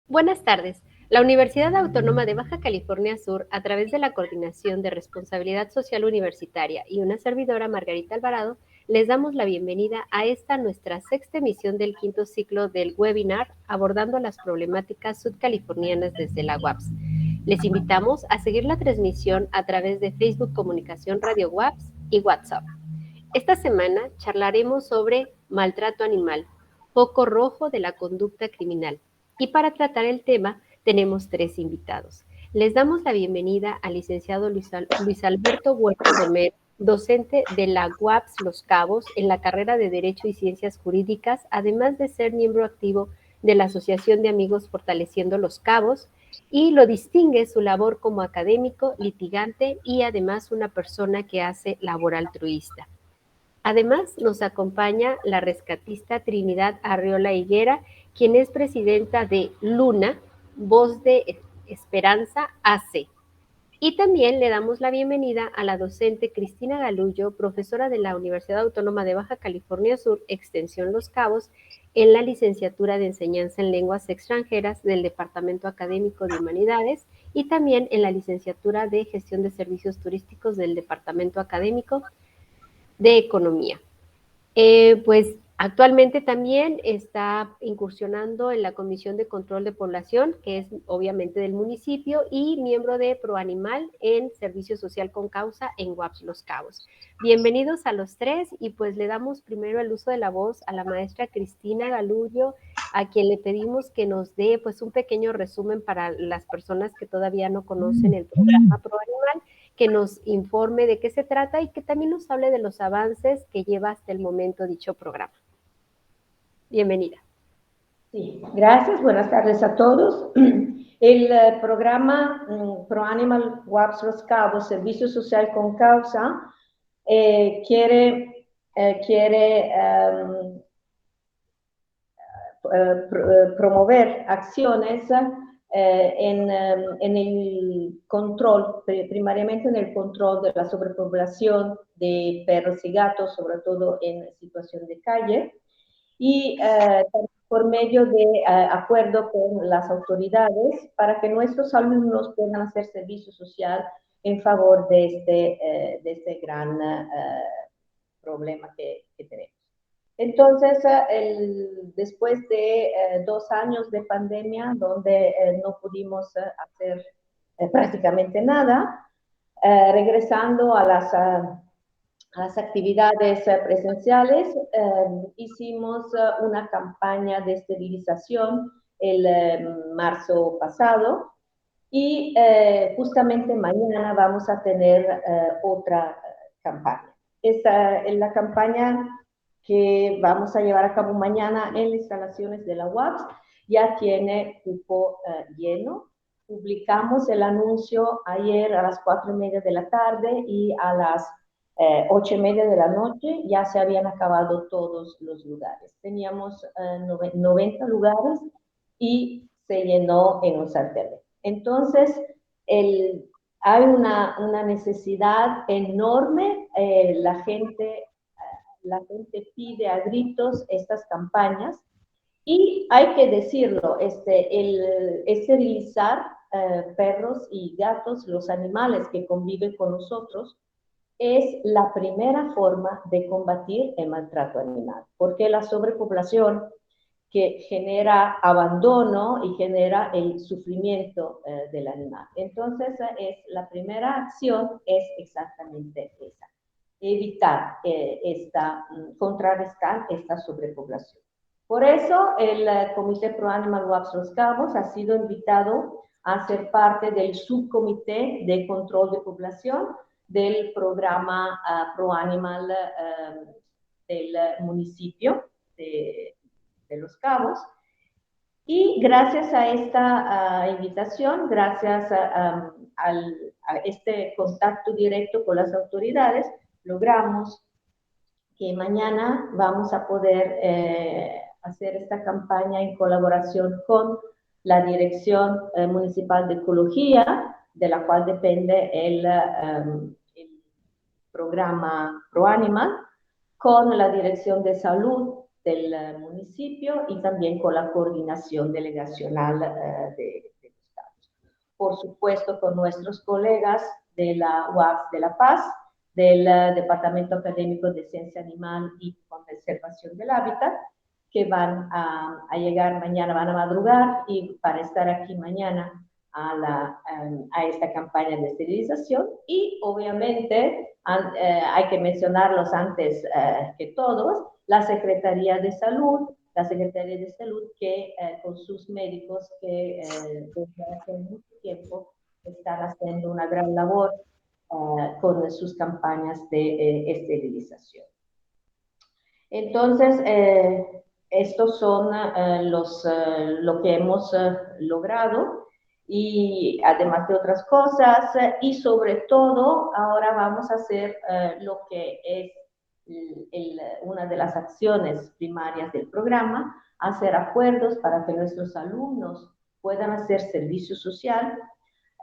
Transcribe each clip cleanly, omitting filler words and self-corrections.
Buenas tardes. La Universidad Autónoma de Baja California Sur, a través de la Coordinación de Responsabilidad Social Universitaria y una servidora, Margarita Alvarado, les damos la bienvenida a esta nuestra sexta emisión del quinto ciclo del webinar abordando las problemáticas sudcalifornianas desde la UAPS. Les invitamos a seguir la transmisión a través de Facebook Comunicación Radio UAPS y WhatsApp. Esta semana charlaremos sobre maltrato animal, foco rojo de la conducta criminal. Y para tratar el tema tenemos tres invitados. Les damos la bienvenida al licenciado Luis Alberto Huerta Romero, docente de la UAPS Los Cabos en la carrera de Derecho y Ciencias Jurídicas, además de ser miembro activo de la Asociación de Amigos Fortaleciendo Los Cabos, y lo distingue su labor como académico, litigante y además una persona que hace labor altruista. Además, nos acompaña la rescatista Trinidad Arriola Higuera, quien es presidenta de Luna, Voz de Esperanza AC. Y también le damos la bienvenida a la docente Cristina Galullo, profesora de la Universidad Autónoma de Baja California Sur, Extensión Los Cabos, en la licenciatura de Enseñanza en Lenguas Extranjeras del Departamento Académico de Humanidades y también en la licenciatura de Gestión de Servicios Turísticos del Departamento Académico de Economía. Pues actualmente también está incursionando en la Comisión de Control de Población, que es obviamente del municipio, y miembro de ProAnimal en Servicio Social con Causa en UAPS Los Cabos. Bienvenidos a los tres y pues le damos primero el uso de la voz a la maestra Cristina Galullo, a quien le pedimos que nos dé pues un pequeño resumen para las personas que todavía no conocen el programa ProAnimal, que nos informe de qué se trata y que también nos hable de los avances que lleva hasta el momento dicho programa. Bienvenida. Sí, gracias, buenas tardes a todos. El programa ProAnimal UAPS Los Cabos, Servicio Social con Causa, quiere promover acciones en el control, primariamente en el control de la sobrepoblación de perros y gatos, sobre todo en situación de calle, y por medio de acuerdo con las autoridades para que nuestros alumnos puedan hacer servicio social en favor de este gran problema que tenemos. Entonces, después de 2 años de pandemia, donde no pudimos hacer prácticamente nada, regresando a las actividades presenciales, hicimos una campaña de esterilización el marzo pasado y justamente mañana vamos a tener otra campaña. Esta es la campaña que vamos a llevar a cabo mañana en las instalaciones de la UAPS. Ya tiene cupo lleno. Publicamos el anuncio ayer a las 4:30 de la tarde y a las 8:30 de la noche ya se habían acabado todos los lugares. Teníamos 90 lugares y se llenó en un sartén. Entonces, hay una necesidad enorme, la gente pide a gritos estas campañas y hay que decirlo, el esterilizar perros y gatos, los animales que conviven con nosotros, es la primera forma de combatir el maltrato animal, porque la sobrepoblación que genera abandono y genera el sufrimiento del animal. Entonces, la primera acción es exactamente esa, evitar contrarrestar esta sobrepoblación. Por eso, el Comité ProAnimal UAPS Los Cabos ha sido invitado a ser parte del subcomité de control de población del programa ProAnimal del municipio de Los Cabos. Y gracias a esta invitación, gracias a este contacto directo con las autoridades, logramos que mañana vamos a poder hacer esta campaña en colaboración con la Dirección Municipal de Ecología, de la cual depende el programa ProAnimal, con la Dirección de Salud del municipio y también con la coordinación delegacional de los estados. Por supuesto, con nuestros colegas de la UAPS de La Paz, del Departamento Académico de Ciencia Animal y Conservación del Hábitat, que van a llegar mañana, van a madrugar y para estar aquí mañana a esta campaña de esterilización. Y obviamente hay que mencionarlos antes que todos, la Secretaría de Salud, que con sus médicos que desde hace mucho tiempo están haciendo una gran labor con sus campañas de esterilización. Entonces, estos son lo que hemos logrado, y además de otras cosas, y sobre todo ahora vamos a hacer lo que es una de las acciones primarias del programa, hacer acuerdos para que nuestros alumnos puedan hacer servicio social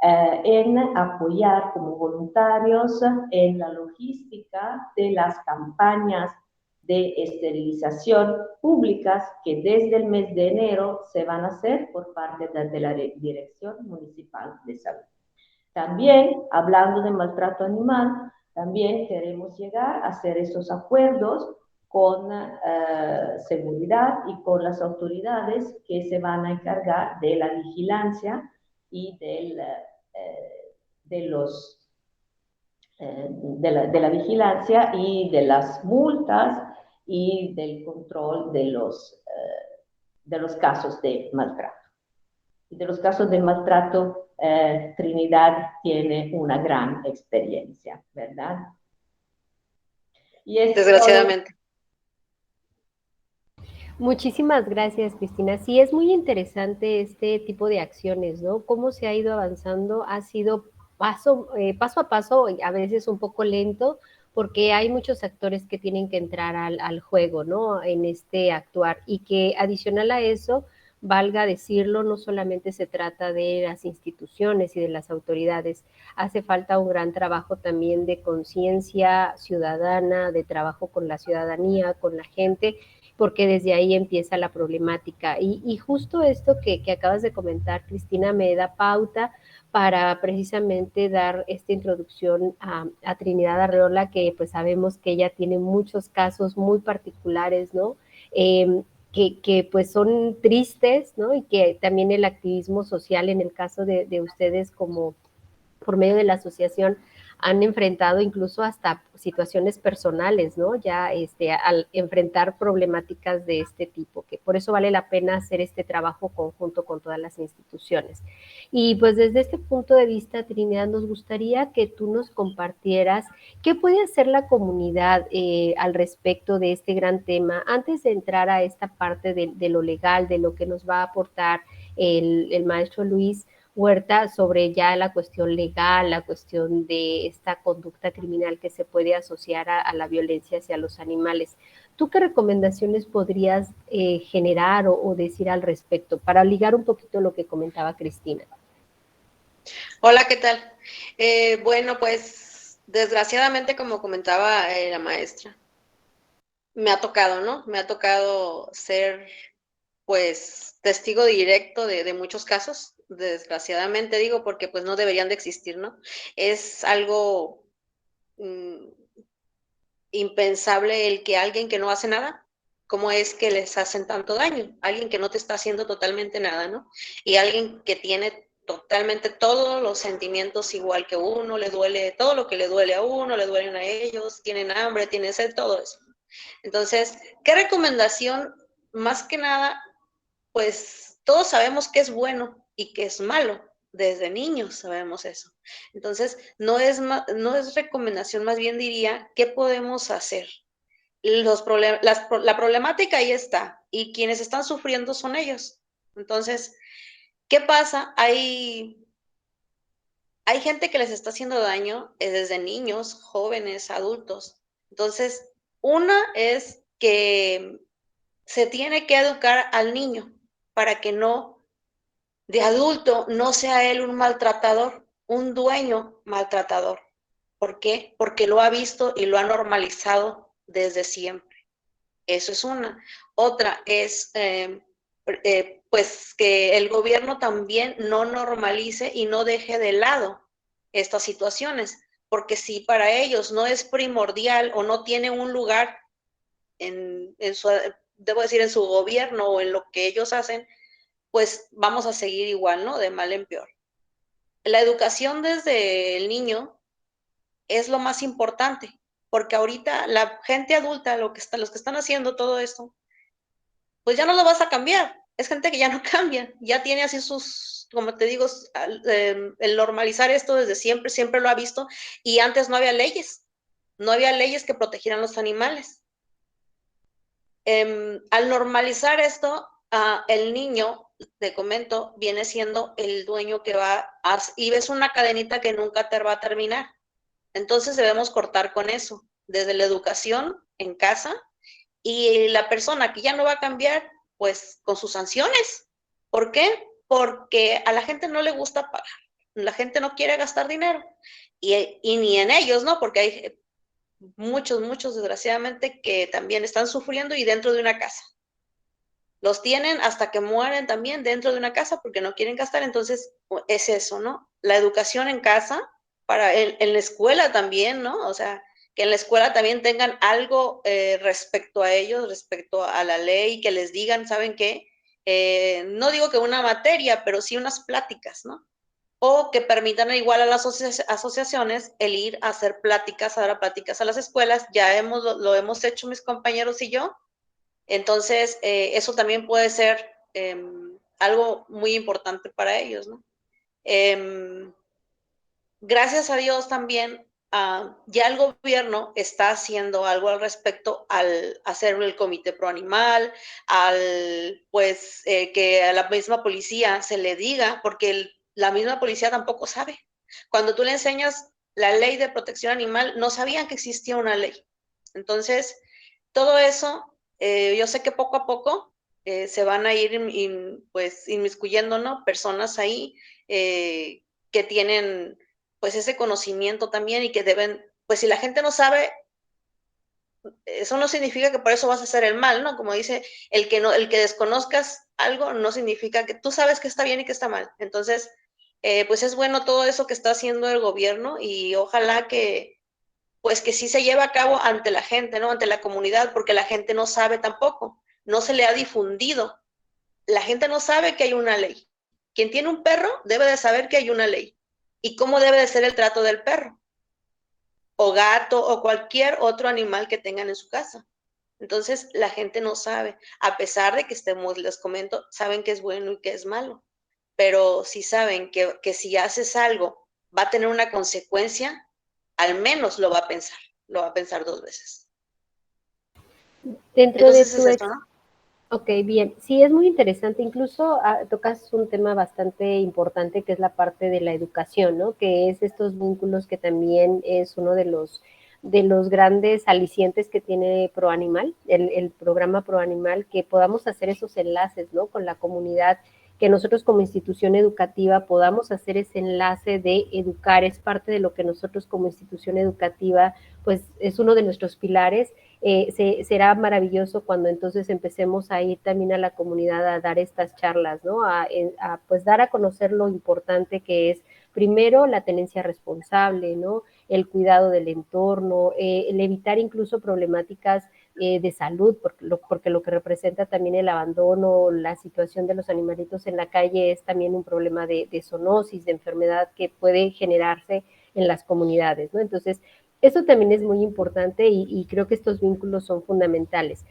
en apoyar como voluntarios en la logística de las campañas de esterilización públicas que desde el mes de enero se van a hacer por parte de la Dirección Municipal de Salud. También, hablando de maltrato animal, también queremos llegar a hacer esos acuerdos con seguridad y con las autoridades que se van a encargar de la vigilancia y de la vigilancia y de las multas y del control de los casos de maltrato. Y de los casos de maltrato, Trinidad tiene una gran experiencia, ¿verdad? Y desgraciadamente. Muchísimas gracias, Cristina. Sí, es muy interesante este tipo de acciones, ¿no? Cómo se ha ido avanzando, ha sido paso a paso, a veces un poco lento, porque hay muchos actores que tienen que entrar al juego, ¿no? En este actuar, y que adicional a eso, valga decirlo, no solamente se trata de las instituciones y de las autoridades, hace falta un gran trabajo también de conciencia ciudadana, de trabajo con la ciudadanía, con la gente, porque desde ahí empieza la problemática. Y justo esto que acabas de comentar, Cristina, me da pauta para precisamente dar esta introducción a Trinidad Arreola, que pues sabemos que ella tiene muchos casos muy particulares, ¿no? Que pues son tristes, ¿no? Y que también el activismo social, en el caso de ustedes como por medio de la asociación, han enfrentado incluso hasta situaciones personales, ¿no? Ya al enfrentar problemáticas de este tipo, que por eso vale la pena hacer este trabajo conjunto con todas las instituciones. Y pues desde este punto de vista, Trinidad, nos gustaría que tú nos compartieras qué puede hacer la comunidad al respecto de este gran tema, antes de entrar a esta parte de lo legal, de lo que nos va a aportar el maestro Luis Huerta sobre ya la cuestión legal, la cuestión de esta conducta criminal que se puede asociar a la violencia hacia los animales. ¿Tú qué recomendaciones podrías generar o decir al respecto para ligar un poquito lo que comentaba Cristina? Hola, ¿qué tal? Bueno, pues desgraciadamente, como comentaba la maestra, me ha tocado, ¿no? Me ha tocado ser, pues, testigo directo de muchos casos, desgraciadamente digo, porque pues no deberían de existir, ¿no? Es algo impensable el que alguien que no hace nada, ¿cómo es que les hacen tanto daño? Alguien que no te está haciendo totalmente nada, ¿no? Y alguien que tiene totalmente todos los sentimientos igual que uno, le duele todo lo que le duele a uno, le duelen a ellos, tienen hambre, tienen sed, todo eso. Entonces, ¿qué recomendación? Más que nada, pues todos sabemos que es bueno y que es malo. Desde niños sabemos eso. Entonces, no es recomendación, más bien diría, ¿qué podemos hacer? La problemática ahí está, y quienes están sufriendo son ellos. Entonces, ¿qué pasa? Hay gente que les está haciendo daño desde niños, jóvenes, adultos. Entonces, una es que se tiene que educar al niño para que no, de adulto, no sea él un maltratador, un dueño maltratador. ¿Por qué? Porque lo ha visto y lo ha normalizado desde siempre. Eso es una. Otra es, pues, que el gobierno también no normalice y no deje de lado estas situaciones, porque si para ellos no es primordial o no tiene un lugar en su, debo decir, en su gobierno o en lo que ellos hacen, pues vamos a seguir igual, ¿no? De mal en peor. La educación desde el niño es lo más importante, porque ahorita la gente adulta, los que están haciendo todo esto, pues ya no lo vas a cambiar. Es gente que ya no cambia, ya tiene así sus, como te digo, el normalizar esto desde siempre, siempre lo ha visto, y antes no había leyes, no había leyes que protegieran los animales. Al normalizar esto, el niño, te comento, viene siendo el dueño que va y ves una cadenita que nunca te va a terminar. Entonces debemos cortar con eso, desde la educación en casa, y la persona que ya no va a cambiar, pues con sus sanciones. ¿Por qué? Porque a la gente no le gusta pagar, la gente no quiere gastar dinero, y ni en ellos, ¿no? Porque hay muchos desgraciadamente que también están sufriendo y dentro de una casa. Los tienen hasta que mueren también dentro de una casa porque no quieren gastar. Entonces es eso, ¿no? La educación en casa, en la escuela también, ¿no? O sea, que en la escuela también tengan algo respecto a ellos, respecto a la ley, que les digan, ¿saben qué? No digo que una materia, pero sí unas pláticas, ¿no? O que permitan igual a las asociaciones el ir a hacer pláticas, a dar pláticas a las escuelas. Ya lo hemos hecho mis compañeros y yo. Entonces, eso también puede ser algo muy importante para ellos, ¿no? Gracias a Dios también, ya el gobierno está haciendo algo al respecto al hacer el comité pro animal, pues, que a la misma policía se le diga, porque la misma policía tampoco sabe. Cuando tú le enseñas la ley de protección animal, no sabían que existía una ley. Entonces, todo eso, yo sé que poco a poco se van a ir pues inmiscuyendo, ¿no? Personas ahí que tienen pues ese conocimiento también y que deben, pues si la gente no sabe, eso no significa que por eso vas a hacer el mal, ¿no? Como dice, el que desconozcas algo no significa que tú sabes que está bien y que está mal. Entonces, pues es bueno todo eso que está haciendo el gobierno y ojalá que, pues que sí se lleve a cabo ante la gente, ¿no? Ante la comunidad, porque la gente no sabe tampoco, no se le ha difundido. La gente no sabe que hay una ley. Quien tiene un perro debe de saber que hay una ley y cómo debe de ser el trato del perro o gato o cualquier otro animal que tengan en su casa. Entonces la gente no sabe, a pesar de que estemos, les comento, saben que es bueno y que es malo, pero si saben que si haces algo va a tener una consecuencia, al menos lo va a pensar 2 veces. Dentro de Entonces tu es eso, ¿no? Ok, bien. Sí, es muy interesante. Incluso tocas un tema bastante importante que es la parte de la educación, ¿no? Que es estos vínculos que también es uno de los grandes alicientes que tiene ProAnimal, el programa ProAnimal, que podamos hacer esos enlaces, ¿no? Con la comunidad, que nosotros como institución educativa podamos hacer ese enlace de educar, es parte de lo que nosotros como institución educativa, pues es uno de nuestros pilares. Será maravilloso cuando entonces empecemos a ir también a la comunidad a dar estas charlas, ¿no? Pues dar a conocer lo importante que es primero la tenencia responsable, ¿no? El cuidado del entorno, el evitar incluso problemáticas de salud, porque lo que representa también el abandono, la situación de los animalitos en la calle es también un problema de zoonosis, de enfermedad que puede generarse en las comunidades, ¿no? Entonces, eso también es muy importante y creo que estos vínculos son fundamentales.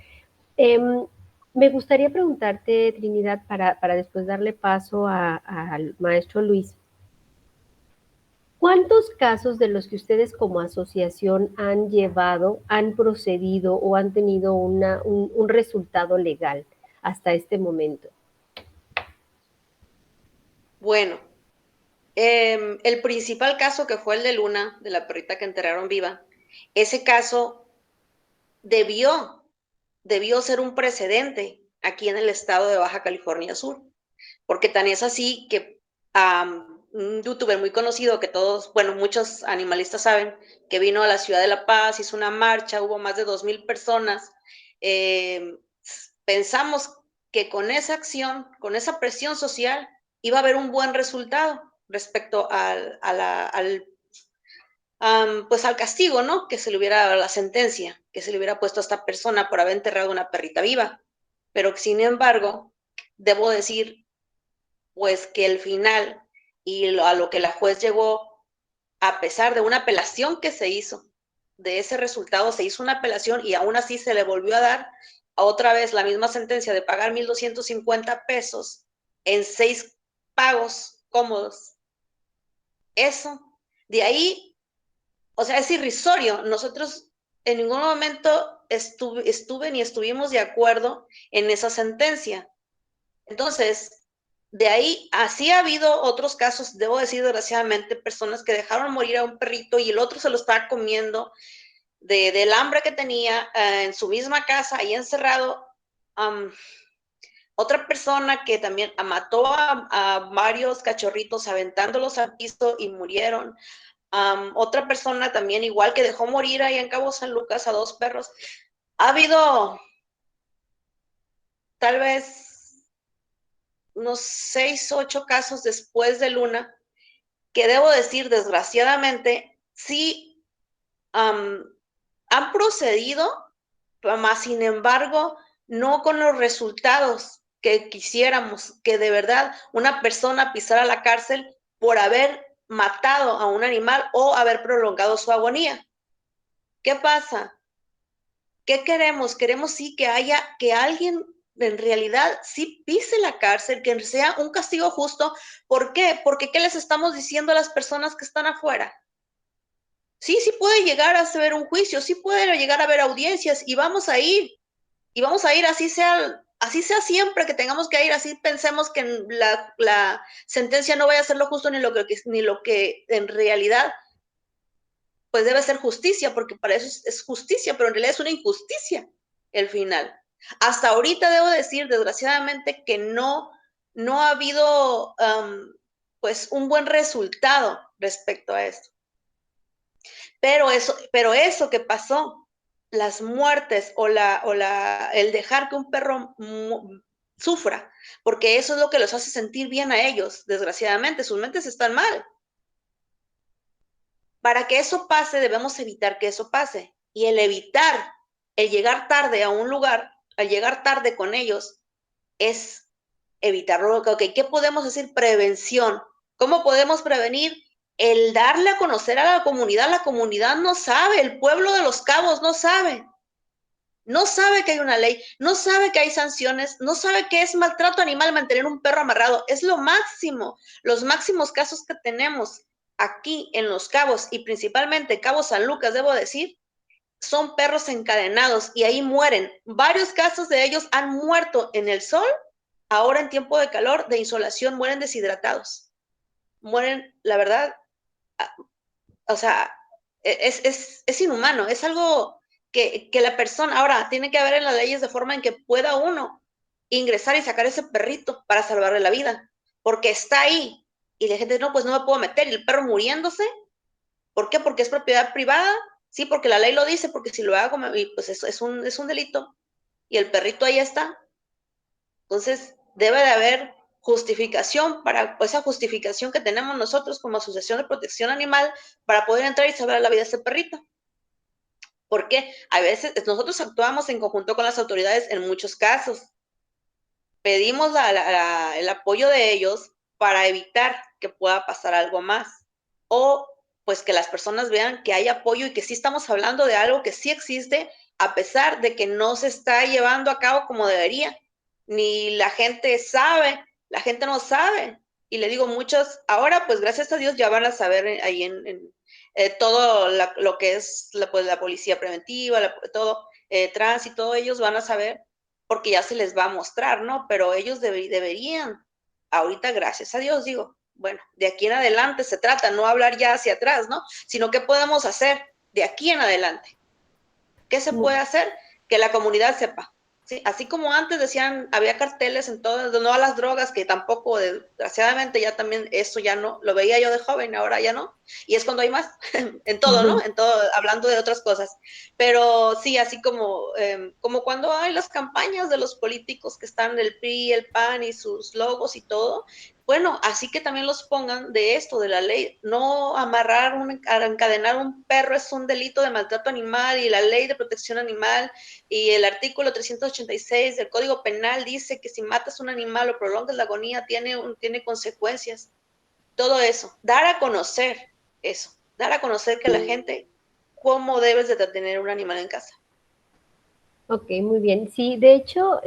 Me gustaría preguntarte, Trinidad, para después darle paso al maestro Luis, ¿cuántos casos de los que ustedes como asociación han llevado, han procedido o han tenido un resultado legal hasta este momento? Bueno, el principal caso que fue el de Luna, de la perrita que enterraron viva, ese caso debió ser un precedente aquí en el estado de Baja California Sur, porque tan es así que un youtuber muy conocido que todos, bueno, muchos animalistas saben, que vino a la ciudad de La Paz, hizo una marcha, hubo más de 2,000 personas, pensamos que con esa acción, con esa presión social, iba a haber un buen resultado respecto pues al castigo, ¿no? Que se le hubiera dado la sentencia, que se le hubiera puesto a esta persona por haber enterrado una perrita viva. Pero sin embargo, debo decir, pues que el final y a lo que la juez llegó, a pesar de una apelación que se hizo, de ese resultado se hizo una apelación y aún así se le volvió a dar otra vez la misma sentencia de pagar 1,250 pesos en 6 pagos cómodos. Eso, de ahí, o sea, es irrisorio. Nosotros en ningún momento estuve ni estuvimos de acuerdo en esa sentencia. Entonces, de ahí, así ha habido otros casos, debo decir desgraciadamente, personas que dejaron morir a un perrito y el otro se lo estaba comiendo del hambre que tenía en su misma casa, ahí encerrado. Otra persona que también mató a varios cachorritos aventándolos al piso y murieron. Otra persona también igual que dejó morir ahí en Cabo San Lucas a 2 perros. Ha habido tal vez unos 6, 8 casos después de Luna, que debo decir, desgraciadamente, sí han procedido, más sin embargo, no con los resultados que quisiéramos, que de verdad una persona pisara la cárcel por haber matado a un animal o haber prolongado su agonía. ¿Qué pasa? ¿Qué queremos? Queremos sí que alguien en realidad sí pise la cárcel, que sea un castigo justo. ¿Por qué? Porque ¿qué les estamos diciendo a las personas que están afuera? Sí, sí puede llegar a ser un juicio, sí puede llegar a haber audiencias y vamos a ir así sea siempre que tengamos que ir, así pensemos que la sentencia no vaya a ser lo justo ni lo que en realidad pues debe ser justicia, porque para eso es justicia, pero en realidad es una injusticia el final. Hasta ahorita debo decir, desgraciadamente, que no ha habido pues un buen resultado respecto a esto. Pero eso que pasó, las muertes o el dejar que un perro sufra, porque eso es lo que los hace sentir bien a ellos, desgraciadamente, sus mentes están mal. Para que eso pase, debemos evitar que eso pase. Y el evitar, el llegar tarde a un lugar, al llegar tarde con ellos, es evitarlo. Okay, ¿qué podemos decir? Prevención. ¿Cómo podemos prevenir? El darle a conocer a la comunidad no sabe, el pueblo de Los Cabos no sabe que hay una ley, no sabe que hay sanciones, no sabe que es maltrato animal mantener un perro amarrado, es lo máximo, los máximos casos que tenemos aquí en Los Cabos y principalmente Cabo San Lucas, debo decir, son perros encadenados y ahí mueren. Varios casos de ellos han muerto en el sol, ahora en tiempo de calor, de insolación, mueren deshidratados. Mueren, la verdad, o sea, es inhumano, es algo que la persona, ahora tiene que haber en las leyes de forma en que pueda uno ingresar y sacar ese perrito para salvarle la vida, porque está ahí y la gente no, pues no me puedo meter y el perro muriéndose, ¿por qué? Porque es propiedad privada, sí, porque la ley lo dice, porque si lo hago, pues eso es un delito y el perrito ahí está. Entonces, debe de haber justificación para esa justificación que tenemos nosotros como Asociación de Protección Animal para poder entrar y salvar la vida de ese perrito. Porque a veces nosotros actuamos en conjunto con las autoridades en muchos casos. Pedimos el apoyo de ellos para evitar que pueda pasar algo más. O pues que las personas vean que hay apoyo y que sí estamos hablando de algo que sí existe, a pesar de que no se está llevando a cabo como debería. Ni la gente sabe, la gente no sabe. Y le digo, muchos, ahora pues gracias a Dios ya van a saber ahí en todo lo que es pues, la policía preventiva, todo tránsito, ellos van a saber porque ya se les va a mostrar, ¿no? Pero ellos deberían, ahorita gracias a Dios, digo, bueno, de aquí en adelante se trata, no hablar ya hacia atrás, ¿no? Sino qué podemos hacer de aquí en adelante. ¿Qué se puede hacer? Que la comunidad sepa Sí, así como antes decían, había carteles en todas, no a las drogas, que tampoco, desgraciadamente ya también eso ya no, lo veía yo de joven, ahora ya no, y es cuando hay más, en todo, ¿no? En todo, hablando de otras cosas, pero sí, así como cuando hay las campañas de los políticos que están del PRI, el PAN y sus logos y todo, bueno, así que también los pongan de esto, de la ley, no amarrar, encadenar un perro es un delito de maltrato animal y la ley de protección animal y el artículo 386 del Código Penal dice que si matas un animal o prolongas la agonía tiene consecuencias. Todo eso, dar a conocer eso, dar a conocer que la gente cómo debes de tener un animal en casa. Ok, muy bien. Sí, de hecho,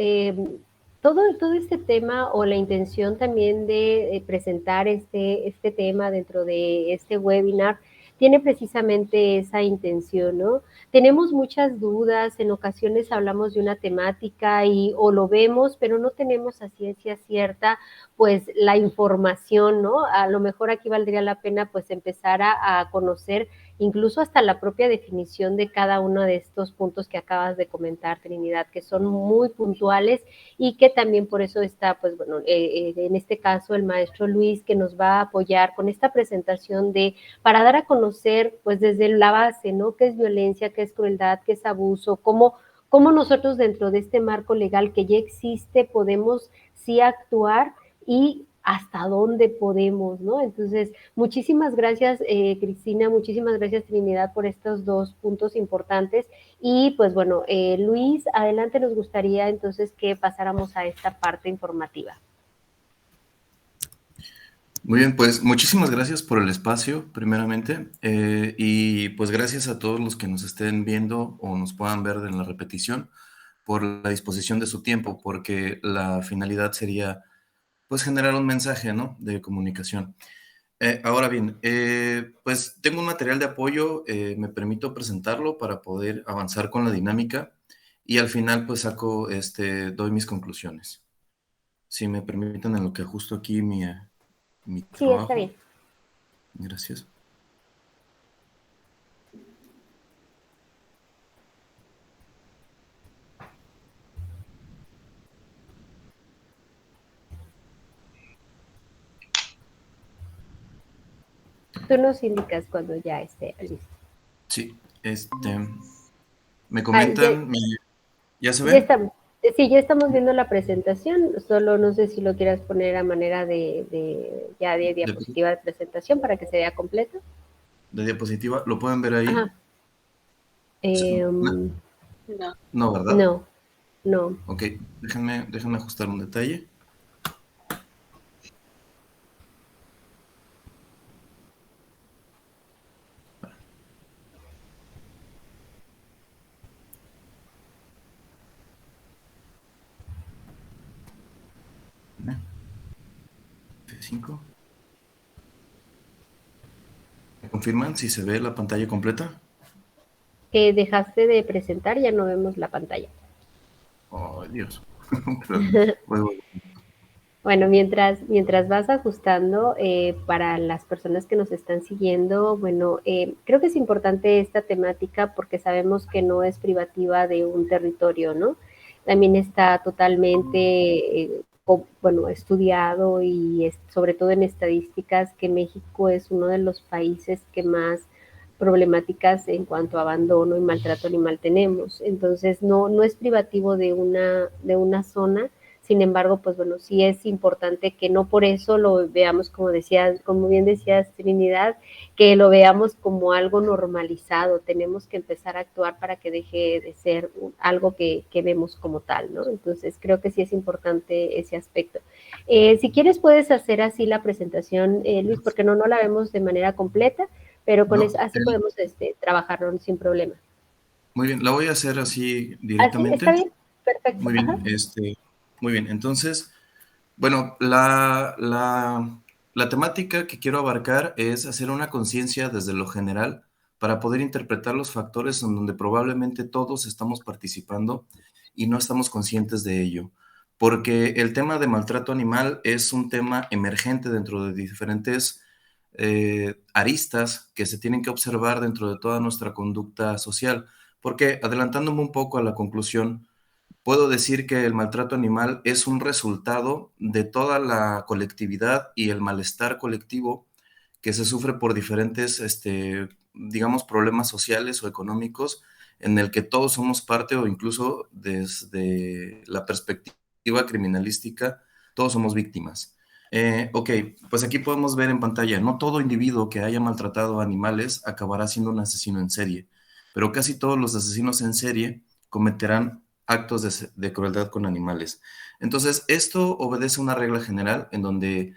todo este tema o la intención también de presentar este tema dentro de este webinar tiene precisamente esa intención, ¿no? Tenemos muchas dudas, en ocasiones hablamos de una temática y o lo vemos, pero no tenemos a ciencia cierta, pues la información, ¿no? A lo mejor aquí valdría la pena pues empezar a conocer incluso hasta la propia definición de cada uno de estos puntos que acabas de comentar, Trinidad, que son muy puntuales y que también por eso está, pues bueno, en este caso el maestro Luis que nos va a apoyar con esta presentación para dar a conocer, pues desde la base, ¿no? ¿Qué es violencia, qué es crueldad, qué es abuso, cómo nosotros dentro de este marco legal que ya existe podemos sí actuar y hasta dónde podemos, ¿no? Entonces, muchísimas gracias, Cristina, muchísimas gracias, Trinidad, por estos dos puntos importantes. Y pues bueno, Luis, adelante, nos gustaría entonces que pasáramos a esta parte informativa. Muy bien, pues muchísimas gracias por el espacio, primeramente, y pues gracias a todos los que nos estén viendo o nos puedan ver en la repetición por la disposición de su tiempo, porque la finalidad sería pues generar un mensaje, ¿no? De comunicación. Ahora bien, pues tengo un material de apoyo, me permito presentarlo para poder avanzar con la dinámica y al final pues doy mis conclusiones. Si me permiten en lo que ajusto aquí mi Sí, está trabajo. bien. Gracias. Tú nos indicas cuando ya esté listo. Sí, me comentan, ¿ya se Ya ve? estamos. Sí, ya estamos viendo la presentación, solo no sé si lo quieras poner a manera de diapositiva de presentación para que se vea completo. De diapositiva, ¿lo pueden ver ahí? Ajá. No. No, ¿verdad? No. Ok, déjenme ajustar un detalle. F5. ¿Me confirman si se ve la pantalla completa? Dejaste de presentar, ya no vemos la pantalla. Oh, Dios. Bueno, mientras vas ajustando, para las personas que nos están siguiendo, bueno, creo que es importante esta temática porque sabemos que no es privativa de un territorio, ¿no? También está totalmente, bueno, estudiado y sobre todo en estadísticas que México es uno de los países que más problemáticas en cuanto a abandono y maltrato animal tenemos. Entonces, no es privativo de una zona. Sin embargo, pues bueno, sí es importante que no por eso lo veamos, como bien decías, Trinidad, que lo veamos como algo normalizado. Tenemos que empezar a actuar para que deje de ser algo que vemos como tal, ¿no? Entonces, creo que sí es importante ese aspecto. Si quieres, puedes hacer así la presentación, Luis, porque no la vemos de manera completa, pero con eso, así podemos trabajarlo sin problema. Muy bien, la voy a hacer así ¿Así? directamente. ¿Está bien? Perfecto. Muy bien, Ajá. muy bien. Entonces, bueno, la temática que quiero abarcar es hacer una conciencia desde lo general para poder interpretar los factores en donde probablemente todos estamos participando y no estamos conscientes de ello. Porque el tema de maltrato animal es un tema emergente dentro de diferentes aristas que se tienen que observar dentro de toda nuestra conducta social. Porque adelantándome un poco a la conclusión, puedo decir que el maltrato animal es un resultado de toda la colectividad y el malestar colectivo que se sufre por diferentes, digamos, problemas sociales o económicos en el que todos somos parte, o incluso desde la perspectiva criminalística, todos somos víctimas. Ok, pues aquí podemos ver en pantalla, no todo individuo que haya maltratado animales acabará siendo un asesino en serie, pero casi todos los asesinos en serie cometerán actos de crueldad con animales. Entonces, esto obedece a una regla general en donde,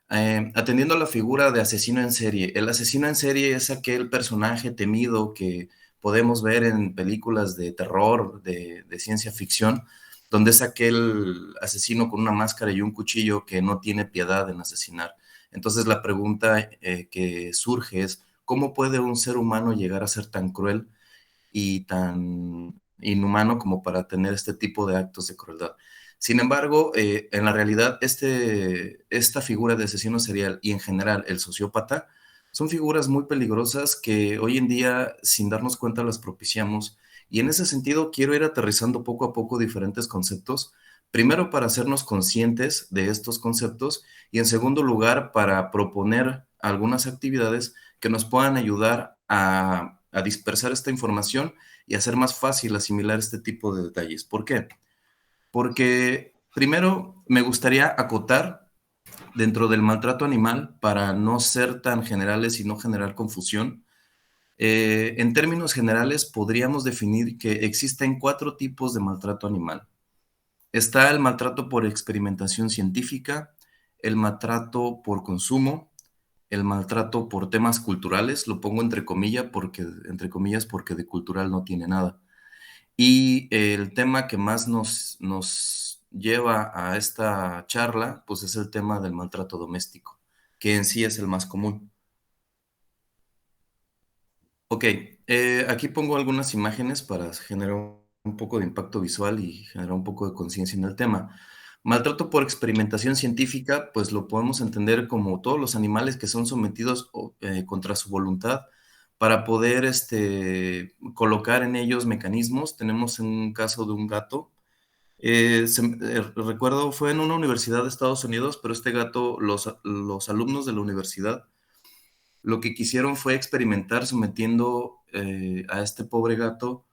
atendiendo a la figura de asesino en serie, el asesino en serie es aquel personaje temido que podemos ver en películas de terror, de ciencia ficción, donde es aquel asesino con una máscara y un cuchillo que no tiene piedad en asesinar. Entonces la pregunta que surge es, ¿cómo puede un ser humano llegar a ser tan cruel y tan inhumano como para tener este tipo de actos de crueldad? Sin embargo, en la realidad, esta figura de asesino serial y en general el sociópata son figuras muy peligrosas que hoy en día, sin darnos cuenta, las propiciamos. Y en ese sentido, quiero ir aterrizando poco a poco diferentes conceptos. Primero, para hacernos conscientes de estos conceptos y en segundo lugar, para proponer algunas actividades que nos puedan ayudar a dispersar esta información y hacer más fácil asimilar este tipo de detalles. ¿Por qué? Porque primero me gustaría acotar dentro del maltrato animal para no ser tan generales y no generar confusión. En términos generales, podríamos definir que existen 4 tipos de maltrato animal. Está el maltrato por experimentación científica, el maltrato por consumo, el maltrato por temas culturales, lo pongo entre comillas porque de cultural no tiene nada. Y el tema que más nos lleva a esta charla, pues es el tema del maltrato doméstico, que en sí es el más común. Ok, aquí pongo algunas imágenes para generar un poco de impacto visual y generar un poco de conciencia en el tema. Maltrato por experimentación científica, pues lo podemos entender como todos los animales que son sometidos contra su voluntad para poder colocar en ellos mecanismos. Tenemos un caso de un gato. Recuerdo, fue en una universidad de Estados Unidos, pero este gato, los alumnos de la universidad, lo que quisieron fue experimentar sometiendo a este pobre gato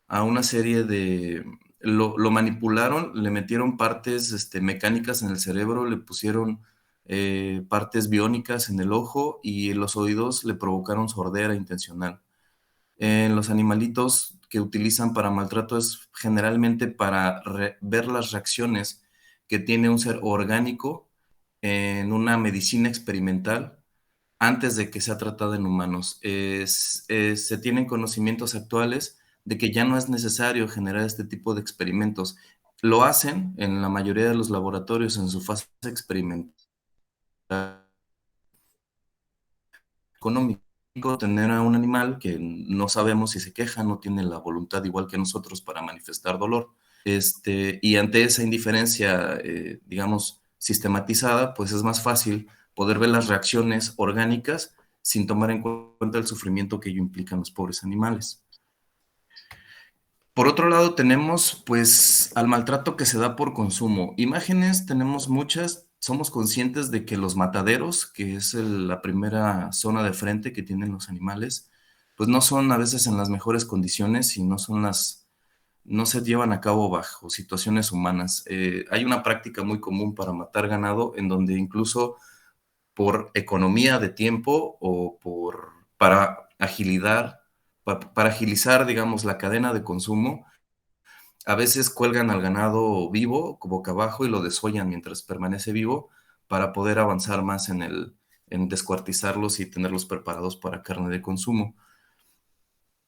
a una serie de... Lo manipularon, le metieron partes mecánicas en el cerebro, le pusieron partes biónicas en el ojo y en los oídos le provocaron sordera intencional. En los animalitos que utilizan para maltrato es generalmente para ver las reacciones que tiene un ser orgánico en una medicina experimental antes de que sea tratada en humanos. Se tienen conocimientos actuales de que ya no es necesario generar este tipo de experimentos. Lo hacen en la mayoría de los laboratorios en su fase experimental económico, tener a un animal que no sabemos si se queja, no tiene la voluntad igual que nosotros para manifestar dolor. Y ante esa indiferencia, digamos, sistematizada, pues es más fácil poder ver las reacciones orgánicas sin tomar en cuenta el sufrimiento que ello implica en los pobres animales. Por otro lado, tenemos pues al maltrato que se da por consumo. Imágenes tenemos muchas, somos conscientes de que los mataderos, que es la primera zona de frente que tienen los animales, pues no son a veces en las mejores condiciones y no se llevan a cabo bajo situaciones humanas. Hay una práctica muy común para matar ganado en donde incluso por economía de tiempo o para para agilizar, digamos, la cadena de consumo, a veces cuelgan al ganado vivo, boca abajo, y lo desollan mientras permanece vivo para poder avanzar más en descuartizarlos y tenerlos preparados para carne de consumo.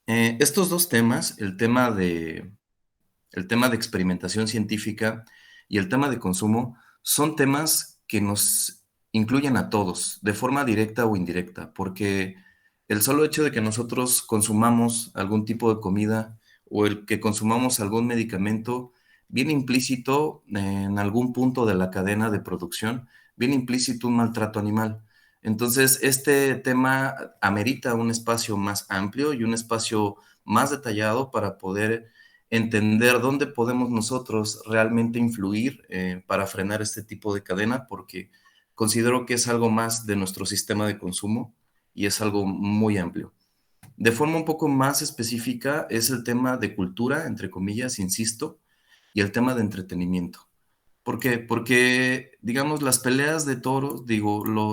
Estos dos temas, el tema de experimentación científica y el tema de consumo, son temas que nos incluyen a todos, de forma directa o indirecta, porque el solo hecho de que nosotros consumamos algún tipo de comida o el que consumamos algún medicamento, viene implícito en algún punto de la cadena de producción, viene implícito un maltrato animal. Entonces, este tema amerita un espacio más amplio y un espacio más detallado para poder entender dónde podemos nosotros realmente influir para frenar este tipo de cadena, porque considero que es algo más de nuestro sistema de consumo y es algo muy amplio. De forma un poco más específica es el tema de cultura, entre comillas, insisto, y el tema de entretenimiento. ¿Por qué? Porque, digamos, las peleas de toros,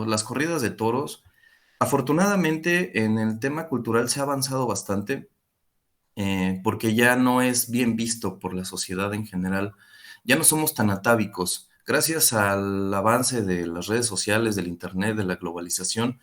las corridas de toros, afortunadamente en el tema cultural se ha avanzado bastante, porque ya no es bien visto por la sociedad en general, ya no somos tan atávicos. Gracias al avance de las redes sociales, del internet, de la globalización,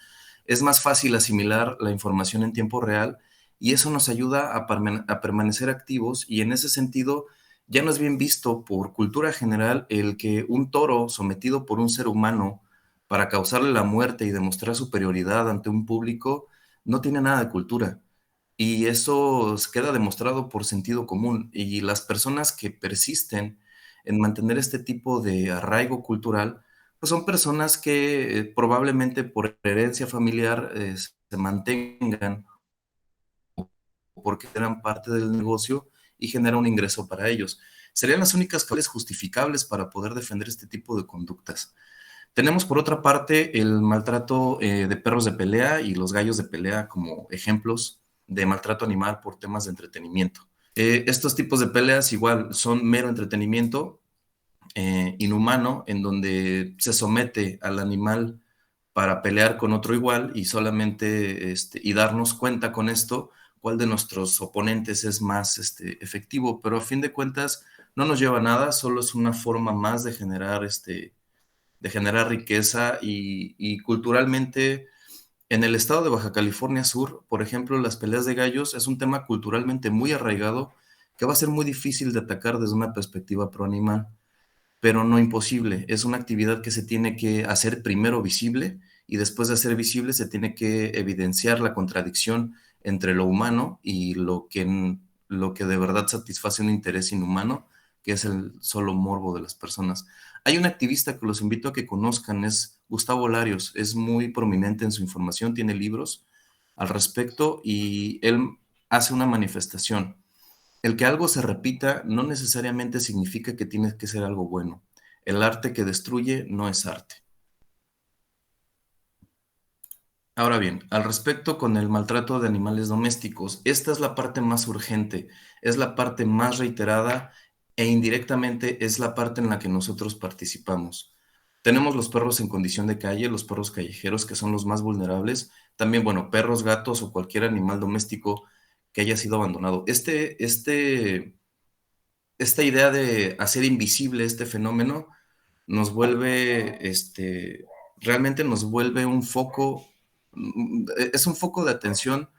es más fácil asimilar la información en tiempo real y eso nos ayuda a permanecer activos, y en ese sentido ya no es bien visto por cultura general el que un toro sometido por un ser humano para causarle la muerte y demostrar superioridad ante un público no tiene nada de cultura. Y eso queda demostrado por sentido común. Y las personas que persisten en mantener este tipo de arraigo cultural, pues son personas que probablemente por herencia familiar se mantengan porque eran parte del negocio y genera un ingreso para ellos. Serían las únicas causales justificables para poder defender este tipo de conductas. Tenemos por otra parte el maltrato de perros de pelea y los gallos de pelea como ejemplos de maltrato animal por temas de entretenimiento. Estos tipos de peleas igual son mero entretenimiento inhumano, en donde se somete al animal para pelear con otro igual y solamente y darnos cuenta con esto cuál de nuestros oponentes es más efectivo, pero a fin de cuentas no nos lleva a nada, solo es una forma más de generar riqueza y culturalmente. En el estado de Baja California Sur, por ejemplo, las peleas de gallos es un tema culturalmente muy arraigado que va a ser muy difícil de atacar desde una perspectiva pro animal, pero no imposible. Es una actividad que se tiene que hacer primero visible y después de hacer visible se tiene que evidenciar la contradicción entre lo humano y lo que de verdad satisface un interés inhumano, que es el solo morbo de las personas. Hay un activista que los invito a que conozcan, es Gustavo Larios, es muy prominente en su información, tiene libros al respecto y él hace una manifestación. El que algo se repita no necesariamente significa que tiene que ser algo bueno. El arte que destruye no es arte. Ahora bien, al respecto con el maltrato de animales domésticos, esta es la parte más urgente, es la parte más reiterada e indirectamente es la parte en la que nosotros participamos. Tenemos los perros en condición de calle, los perros callejeros, que son los más vulnerables. También, bueno, perros, gatos o cualquier animal doméstico que haya sido abandonado. Esta idea de hacer invisible este fenómeno nos vuelve, realmente nos vuelve un foco, es un foco de atención,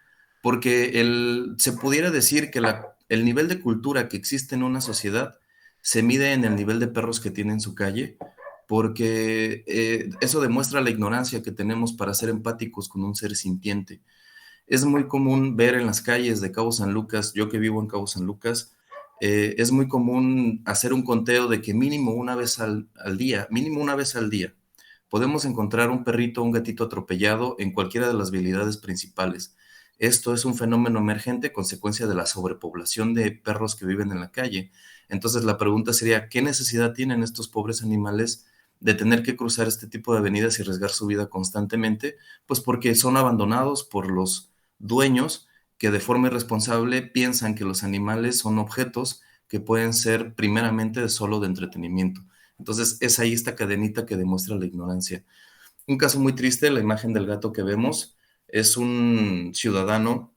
porque se pudiera decir que el nivel de cultura que existe en una sociedad se mide en el nivel de perros que tiene en su calle, porque eso demuestra la ignorancia que tenemos para ser empáticos con un ser sintiente. Es muy común ver en las calles de Cabo San Lucas, yo que vivo en Cabo San Lucas, es muy común hacer un conteo de que mínimo una vez al día, podemos encontrar un perrito o un gatito atropellado en cualquiera de las vialidades principales. Esto es un fenómeno emergente, consecuencia de la sobrepoblación de perros que viven en la calle. Entonces la pregunta sería, ¿qué necesidad tienen estos pobres animales de tener que cruzar este tipo de avenidas y arriesgar su vida constantemente? Pues porque son abandonados por los dueños que de forma irresponsable piensan que los animales son objetos que pueden ser primeramente solo de entretenimiento. Entonces es ahí esta cadenita que demuestra la ignorancia. Un caso muy triste, la imagen del gato que vemos, es un ciudadano,